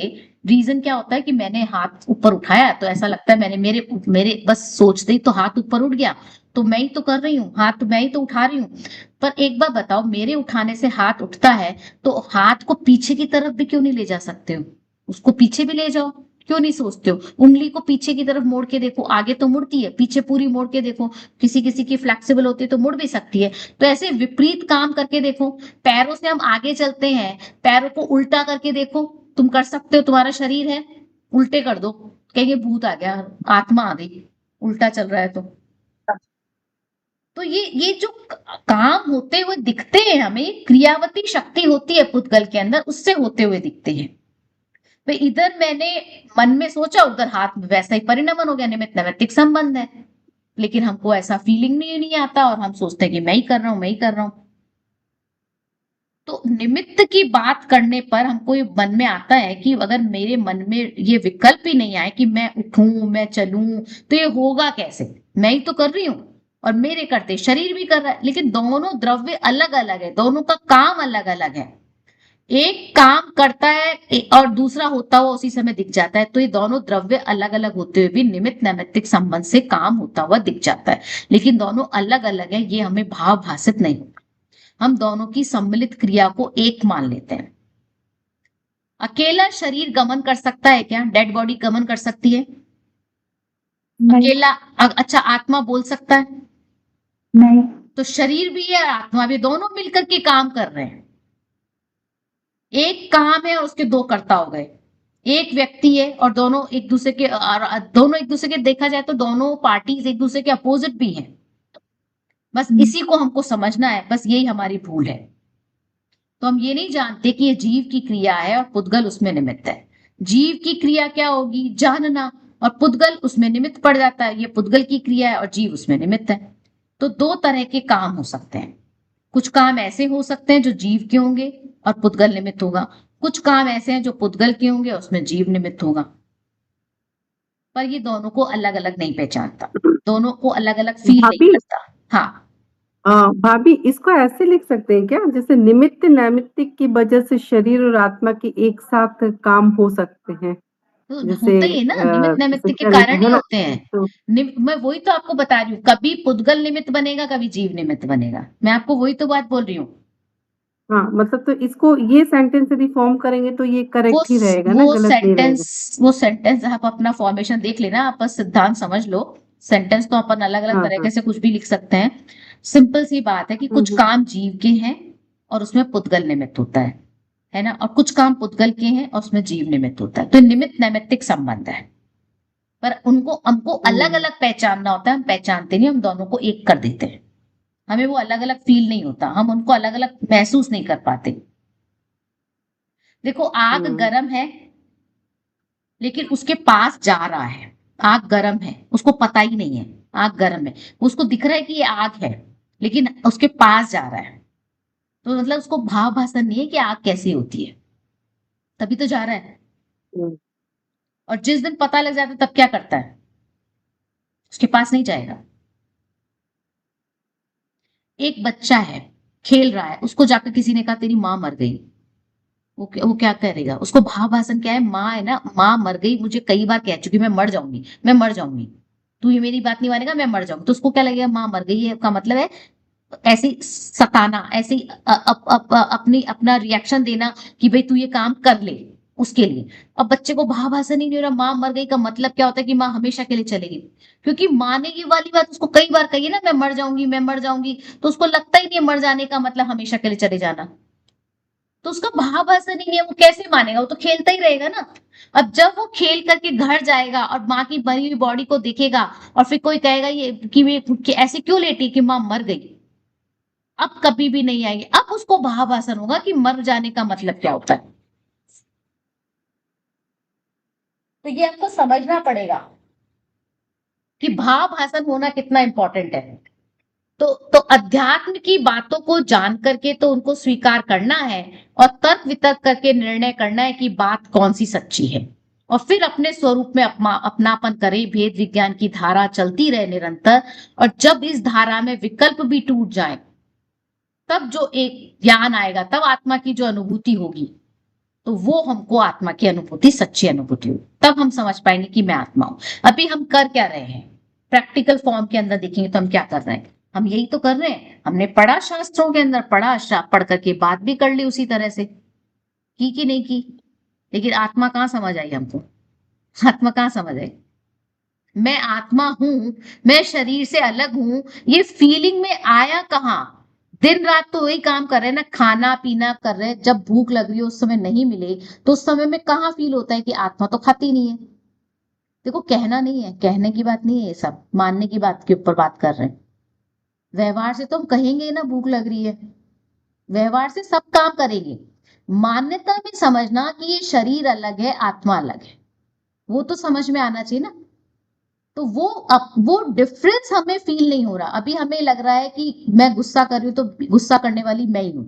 रीजन क्या होता है कि मैंने हाथ ऊपर उठाया तो ऐसा लगता है मैंने मेरे मेरे बस सोचते ही तो हाथ ऊपर उठ गया, तो मैं ही तो कर रही हूँ, हाथ मैं ही तो उठा रही हूँ। पर एक बार बताओ, मेरे उठाने से हाथ उठता है तो हाथ को पीछे की तरफ भी क्यों नहीं ले जा सकते हो? उसको पीछे भी ले जाओ, क्यों नहीं सोचते हो? उंगली को पीछे की तरफ मोड़ के देखो, आगे तो मुड़ती है, पीछे पूरी मोड़ के देखो, किसी किसी की फ्लेक्सिबल होती है तो मुड़ भी सकती है। तो ऐसे विपरीत काम करके देखो, पैरों से हम आगे चलते हैं, पैरों को उल्टा करके देखो, तुम कर सकते हो? तुम्हारा शरीर है, उल्टे कर दो, कहेंगे भूत आ गया, आत्मा आ गई, उल्टा चल रहा है तो ये जो काम होते हुए दिखते हैं हमें, क्रियावती शक्ति होती है पुद्गल के अंदर, उससे होते हुए दिखते हैं। तो इधर मैंने मन में सोचा, उधर हाथ में वैसा ही परिणमन हो गया, निमित्त नैमित्तिक संबंध है, लेकिन हमको ऐसा फीलिंग नहीं आता और हम सोचते हैं कि मैं ही कर रहा हूं, मैं ही कर रहा हूं। तो निमित्त की बात करने पर हमको ये मन में आता है कि अगर मेरे मन में ये विकल्प ही नहीं आए कि मैं उठूं, मैं चलूं, तो ये होगा कैसे? मैं ही तो कर रही हूं और मेरे करते शरीर भी कर रहा है, लेकिन दोनों द्रव्य अलग अलग है, दोनों का काम अलग अलग है। एक काम करता है और दूसरा होता हुआ उसी समय दिख जाता है, तो ये दोनों द्रव्य अलग अलग होते हुए भी निमित्त नैमित्तिक संबंध से काम होता हुआ दिख जाता है, लेकिन दोनों अलग अलग है, ये हमें भाव भाषित नहीं होता। हम दोनों की सम्मिलित क्रिया को एक मान लेते हैं। अकेला शरीर गमन कर सकता है क्या? डेड बॉडी गमन कर सकती है? नहीं, अकेला अच्छा आत्मा बोल सकता है? नहीं, तो शरीर भी है, आत्मा भी, दोनों मिलकर के काम कर रहे हैं। एक काम है और उसके दो कर्ता हो गए। एक व्यक्ति है और दोनों एक दूसरे के देखा जाए तो दोनों पार्टीज एक दूसरे के अपोजिट भी हैं। बस इसी को हमको समझना है, बस यही हमारी भूल है। तो हम ये नहीं जानते कि ये जीव की क्रिया है और पुद्गल उसमें निमित्त है। जीव की क्रिया क्या होगी? जानना, और पुद्गल उसमें निमित्त पड़ जाता है। ये पुद्गल की क्रिया है और जीव उसमें निमित्त है। तो दो तरह के काम हो सकते हैं। कुछ काम ऐसे हो सकते हैं जो जीव के होंगे और पुद्गल निमित्त होगा, कुछ काम ऐसे हैं जो पुद्गल के होंगे और उसमें जीव निमित्त होगा। पर ये दोनों को अलग अलग नहीं पहचानता, दोनों को अलग अलग फील नहीं भाभी करता। हाँ, भाभी इसको ऐसे लिख सकते हैं क्या, जैसे निमित्त नैमित्तिक की वजह से शरीर और आत्मा के एक साथ काम हो सकते हैं, तो जैसे होते ही है ना, निमित्त जैसे नैमित्तिक के शरीर कारण है ही ना, होते हैं। तो मैं वही तो आपको बता रही हूँ, कभी पुद्गल निमित्त बनेगा, कभी जीव निमित्त बनेगा। मैं आपको वही तो बात बोल रही हूँ। हाँ मतलब तो इसको ये सेंटेंस यदि फॉर्म करेंगे तो ये वो करेक्ट ही रहेगा ना, गलत नहीं रहेगा। वो सेंटेंस आप अपना फॉर्मेशन देख लेना, आप बस सिद्धांत समझ लो। सेंटेंस तो अपन अलग अलग हाँ हाँ। तरीके से कुछ भी लिख सकते हैं। सिंपल सी बात है कि कुछ काम जीव के हैं और उसमें पुद्गल निमित्त होता है ना, और कुछ काम पुद्गल के हैं और उसमें जीव निमित्त होता है। तो निमित्त नैमित्तिक संबंध है, पर उनको हमको अलग अलग पहचानना होता है। हम पहचानते नहीं, हम दोनों को एक कर देते हैं। हमें वो अलग अलग फील नहीं होता, हम उनको अलग अलग महसूस नहीं कर पाते। देखो, आग गर्म है लेकिन उसके पास जा रहा है। आग गर्म है, उसको पता ही नहीं है आग गर्म है, उसको दिख रहा है कि ये आग है, लेकिन उसके पास जा रहा है। तो मतलब उसको भाव भाषण नहीं है कि आग कैसी होती है, तभी तो जा रहा है। और जिस दिन पता लग जाता है तब क्या करता है? उसके पास नहीं जाएगा। एक बच्चा है, खेल रहा है, उसको जाकर किसी ने कहा तेरी माँ मर गई, वो क्या करेगा? उसको भाव भाषण क्या है? माँ है ना, माँ मर गई, मुझे कई बार कह चुकी, मैं मर जाऊंगी, मैं मर जाऊंगी, तू ये मेरी बात नहीं मानेगा, मैं मर जाऊंगी। तो उसको क्या लगेगा? माँ मर गई है का मतलब है ऐसे ही सताना, ऐसे ही अपना रिएक्शन देना कि भाई तू ये काम कर ले उसके लिए। अब बच्चे को भाव भाषण ही नहीं हो रहा, माँ मर गई का मतलब क्या होता है कि माँ हमेशा के लिए चलेगी, क्योंकि माँ ने ये वाली बात उसको कई बार कही है ना, मैं मर जाऊंगी, मैं मर जाऊंगी, तो उसको लगता ही नहीं है मर जाने का मतलब हमेशा के लिए चले जाना। तो उसका भाव भाषण ही नहीं है, वो कैसे मानेगा? वो तो खेलता ही रहेगा ना। अब जब वो खेल करके घर जाएगा और माँ की मरी हुई बॉडी को देखेगा और फिर कोई कहेगा ये कि ऐसे क्यों लेटी कि माँ मर गई, अब कभी भी नहीं आएगी। अब उसको भाव भाषण होगा कि मर जाने का मतलब क्या होता है। तो ये आपको समझना पड़ेगा कि भाव भाषण होना कितना इंपॉर्टेंट है। तो अध्यात्म की बातों को जान करके तो उनको स्वीकार करना है और तर्क वितर्क करके निर्णय करना है कि बात कौन सी सच्ची है, और फिर अपने स्वरूप में अपनापन करें। भेद विज्ञान की धारा चलती रहे निरंतर, और जब इस धारा में विकल्प भी टूट जाए तब जो एक ज्ञान आएगा, तब आत्मा की जो अनुभूति होगी, तो वो हमको आत्मा की अनुभूति, सच्ची अनुभूति होगी। तब हम समझ पाएंगे कि मैं आत्मा हूं। अभी हम कर क्या रहे हैं, प्रैक्टिकल फॉर्म के अंदर देखेंगे तो हम क्या कर रहे हैं, हम यही तो कर रहे हैं। हमने पढ़ा, शास्त्रों के अंदर पढ़ा, पढ़ करके बात भी कर ली उसी तरह से, की कि नहीं की। लेकिन आत्मा कहाँ समझ आई हमको, आत्मा कहाँ समझ आई। मैं आत्मा हूं, मैं शरीर से अलग हूं, ये फीलिंग में आया कहाँ। दिन रात तो वही काम कर रहे हैं ना, खाना पीना कर रहे हैं। जब भूख लग रही है उस समय नहीं मिले तो उस समय में कहाँ फील होता है कि आत्मा तो खाती नहीं है। देखो, कहना नहीं है, कहने की बात नहीं है, ये सब मानने की बात के ऊपर बात कर रहे हैं। व्यवहार से तो हम कहेंगे ना भूख लग रही है, व्यवहार से सब काम करेंगे। मान्यता में समझना कि ये शरीर अलग है, आत्मा अलग है, वो तो समझ में आना चाहिए ना। तो वो डिफरेंस हमें फील नहीं हो रहा। अभी हमें लग रहा है कि मैं गुस्सा कर रही हूं तो गुस्सा करने वाली मैं ही हूं।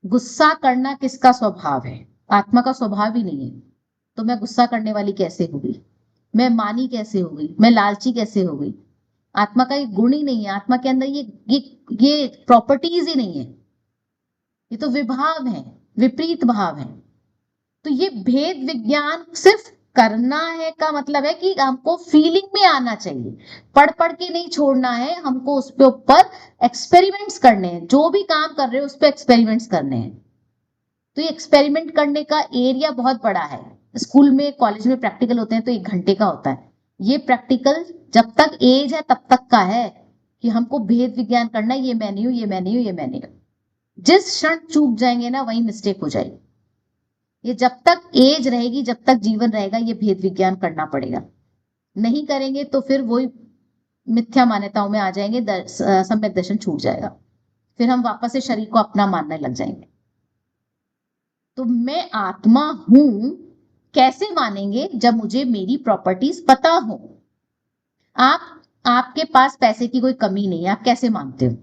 गुस्सा करना किसका स्वभाव है, आत्मा का स्वभाव ही नहीं है। तो मैं गुस्सा करने वाली कैसे हो गई, मैं मानी कैसे हो गई, मैं लालची कैसे हो गई। आत्मा का ये गुण ही नहीं है, आत्मा के अंदर ये प्रॉपर्टीज ही नहीं है, ये तो विभाव है, विपरीत भाव है। तो ये भेद विज्ञान सिर्फ करना है का मतलब है कि हमको फीलिंग में आना चाहिए, पढ़ पढ़ के नहीं छोड़ना है, हमको उस पे ऊपर एक्सपेरिमेंट्स करने हैं। जो भी काम कर रहे हो उस पे एक्सपेरिमेंट्स करने हैं। तो ये एक्सपेरिमेंट करने का एरिया बहुत बड़ा है। स्कूल में, कॉलेज में प्रैक्टिकल होते हैं तो 1 घंटे का होता है। ये प्रैक्टिकल जब तक एज है तब तक का है कि हमको भेद विज्ञान करना है, ये मैं नहीं हूं, ये मैं नहीं हूं, ये मैं नहीं हूं। जिस क्षण चूक जाएंगे ना, वही मिस्टेक हो जाएगी। ये जब तक एज रहेगी, जब तक जीवन रहेगा, ये भेद विज्ञान करना पड़ेगा। नहीं करेंगे तो फिर वही मिथ्या मान्यताओं में आ जाएंगे, सम्यक दर्शन छूट जाएगा, फिर हम वापस से शरीर को अपना मानने लग जाएंगे। तो मैं आत्मा हूं कैसे मानेंगे, जब मुझे मेरी प्रॉपर्टीज पता हो। आपके पास पैसे की कोई कमी नहीं है, आप कैसे मानते हो।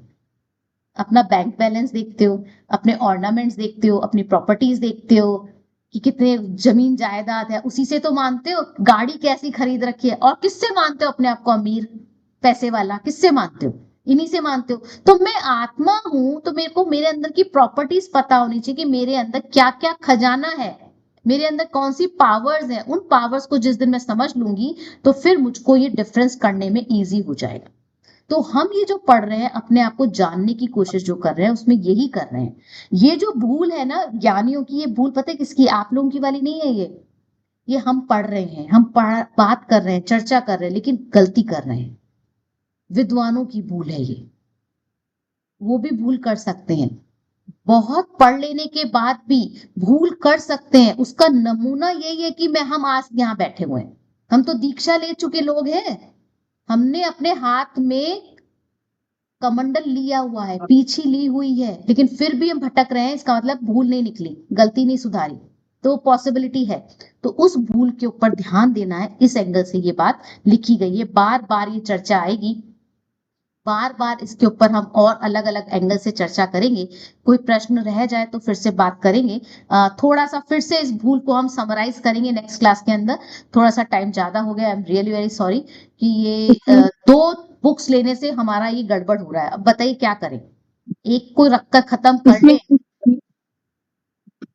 अपना बैंक बैलेंस देखते हो, अपने ऑर्नामेंट्स देखते हो, अपनी प्रॉपर्टीज देखते हो कि कितने जमीन जायदाद है, उसी से तो मानते हो। गाड़ी कैसी खरीद रखी है, और किससे मानते हो अपने आप को अमीर, पैसे वाला, किससे मानते हो, इन्हीं से मानते हो। तो मैं आत्मा हूं तो मेरे को मेरे अंदर की प्रॉपर्टीज पता होनी चाहिए कि मेरे अंदर क्या क्या खजाना है, मेरे अंदर कौन सी पावर्स हैं। उन पावर्स को जिस दिन मैं समझ लूंगी तो फिर मुझको ये डिफरेंस करने में इजी हो जाएगा। तो हम ये जो पढ़ रहे हैं, अपने आप को जानने की कोशिश जो कर रहे हैं, उसमें यही कर रहे हैं। ये जो भूल है ना ज्ञानियों की, ये भूल पता है किसकी, आप लोगों की वाली नहीं है। ये हम पढ़ रहे हैं, हम बात कर रहे हैं, चर्चा कर रहे हैं, लेकिन गलती कर रहे हैं। विद्वानों की भूल है ये, वो भी भूल कर सकते हैं। बहुत पढ़ लेने के बाद भी भूल कर सकते हैं। उसका नमूना यही है कि हम आज यहाँ बैठे हुए हैं, हम तो दीक्षा ले चुके लोग हैं। हमने अपने हाथ में कमंडल लिया हुआ है, पीछी ली हुई है, लेकिन फिर भी हम भटक रहे हैं। इसका मतलब भूल नहीं निकली, गलती नहीं सुधारी, तो पॉसिबिलिटी है। तो उस भूल के ऊपर ध्यान देना है। इस एंगल से ये बात लिखी गई है, बार बार ये चर्चा आएगी, बार बार इसके ऊपर हम और अलग अलग एंगल से चर्चा करेंगे। कोई प्रश्न रह जाए तो फिर से बात करेंगे। थोड़ा सा फिर से इस भूल को हम समराइज करेंगे नेक्स्ट क्लास के अंदर। थोड़ा सा टाइम ज्यादा हो गया, I am really very sorry कि ये 2 बुक्स लेने से हमारा ये गड़बड़ हो रहा है। अब बताइए क्या करें, एक को रखकर खत्म कर ले।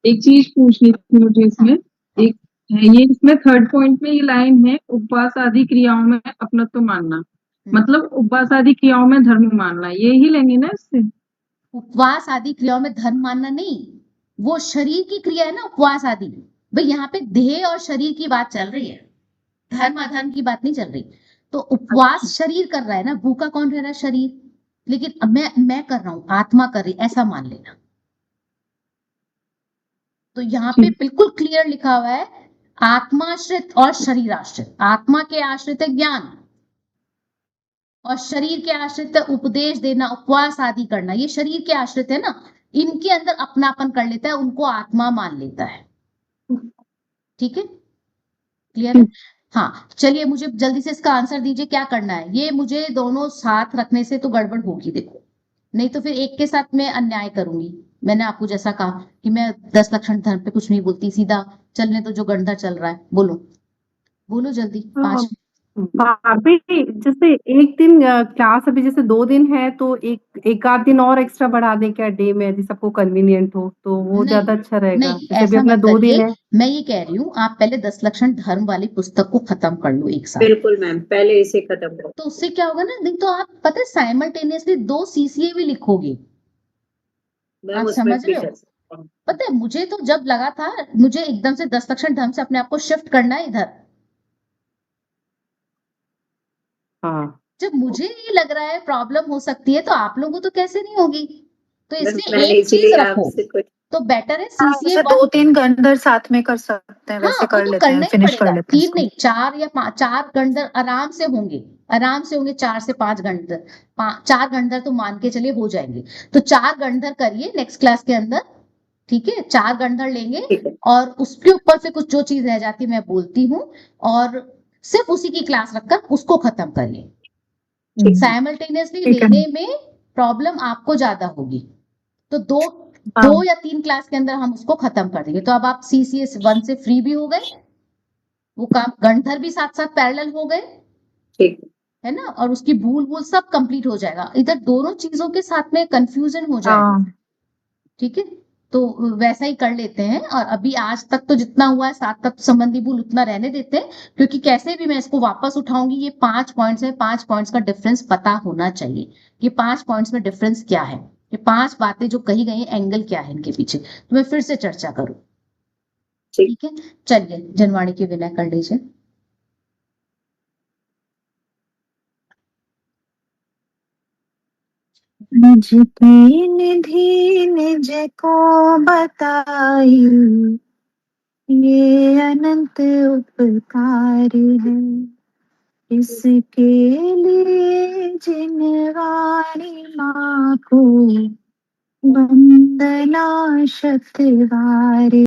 एक चीज पूछनी थी मुझे इसमें, एक ये इसमें 3rd पॉइंट में ये लाइन है, उपवास आदि क्रियाओं में अपनत्व मानना, मतलब उपवास आदि क्रियाओं में धर्म मानना, ये ही लेंगे ना इससे। उपवास आदि क्रियाओं में धर्म मानना नहीं, वो शरीर की क्रिया है ना उपवास आदि। भाई यहाँ पे देह और शरीर की बात चल रही है, धर्म अधर्म की बात नहीं चल रही। तो उपवास शरीर कर रहा है ना, भूखा कौन रह रहा है, शरीर। लेकिन अब मैं कर रहा हूं, आत्मा कर रही, ऐसा मान लेना। तो यहाँ पे बिल्कुल क्लियर लिखा हुआ है, आत्माश्रित और शरीर आश्रित। आत्मा के आश्रित है ज्ञान, और शरीर के आश्रित है उपदेश देना, उपवास आदि करना। ये शरीर के आश्रित है ना, इनके अंदर अपनापन कर लेता है, उनको आत्मा मान लेता है। ठीक है, क्लियर है। हाँ, चलिए मुझे जल्दी से इसका आंसर दीजिए, क्या करना है। ये मुझे दोनों साथ रखने से तो गड़बड़ होगी, देखो, नहीं तो फिर एक के साथ मैं अन्याय करूंगी। मैंने आपको जैसा कहा कि मैं 10 लक्षण धर्म पे कुछ नहीं बोलती, सीधा चलने तो जो गंडा चल रहा है। बोलो बोलो जल्दी, 5 भाभी जैसे एक दिन क्लास अभी जैसे 2 दिन है तो एक आध दिन और एक्स्ट्रा बढ़ा दें क्या डे में यदि सबको कन्वीनिएंट हो तो वो नहीं ज़्यादा अच्छा रहेगा। नहीं जैसे अभी ऐसा अपना मत 2 दिन करिए। है। मैं ये कह रही हूँ आप पहले 10 लक्षण धर्म वाली पुस्तक को खत्म कर लो एक साथ। बिल्कुल मैम, पहले इसे खत्म करो। तो उससे क्या होगा ना, नहीं तो आप पता है साइमल्टेनियसली 2 सीसीए भी लिखोगे। मैम आप उसमें समझ भी रहे हो? कर सकते हैं। पता है मुझे तो जब लगा था मुझे एकदम से 10 लक्षण धर्म से अपने आप को शिफ्ट करना है इधर, हाँ। जब मुझे ये लग रहा है प्रॉब्लम हो सकती है तो आप लोगों को तो कैसे नहीं होगी। तो मैम इसलिए मैंने एक चीज इसीलिए रखो, आपसे कुछ तो बेटर है हाँ, सीसीए जैसे 2-3 गंडर साथ में कर सकते हैं, हाँ वैसे वो कर तो लेते हैं, करना ही फिनिश कर पड़ेगा, लेते हैं 3 इसको। नहीं 4 या 5, 4 गंडर आराम से होंगे, आराम से होंगे 4 से 5 गंडर, 4 गंडर तो मान के चलिए हो जाएंगे। तो 4 गंडर करिए नेक्स्ट क्लास के अंदर, ठीक है 4 गंडर लेंगे ठीक है। और उसके ऊपर से कुछ जो चीज रह जाती है मैं बोलती हूँ और सिर्फ उसी की क्लास रखकर उसको खत्म करिए। ठीक। साइमल्टेनियसली ठीक है। लेने में प्रॉब्लम आपको ज्यादा होगी, तो दो हाँ। 2 या 3 क्लास के अंदर हम उसको खत्म कर देंगे। तो अब आप सीसीएस 1 से फ्री भी हो गए, वो काम गणधर भी साथ साथ पैरेलल हो गए, ठीक है ना, और उसकी भूल भूल सब कंप्लीट हो जाएगा, इधर दोनों चीजों के साथ में कंफ्यूजन हो जाएगा। हाँ। ठीक है, तो वैसा ही कर लेते हैं और अभी आज तक तो जितना हुआ है 7 तत्व संबंधी भूल उतना रहने देते हैं, क्योंकि कैसे भी मैं इसको वापस उठाऊंगी ये 5 पॉइंट्स है, 5 पॉइंट्स का डिफरेंस पता होना चाहिए, ये 5 पॉइंट्स में डिफरेंस क्या है, ये 5 बातें जो कही गई हैं एंगल क्या है इनके पीछे, तो मैं फिर से चर्चा करूं। ठीक। ठीक है, चलिए जनवाणी की विनय कर लीजिए। निजकी निधि निज को बताई, ये अनंत उपकार है। इसके लिए जिनवाणी माँ को वंदना शतवारी।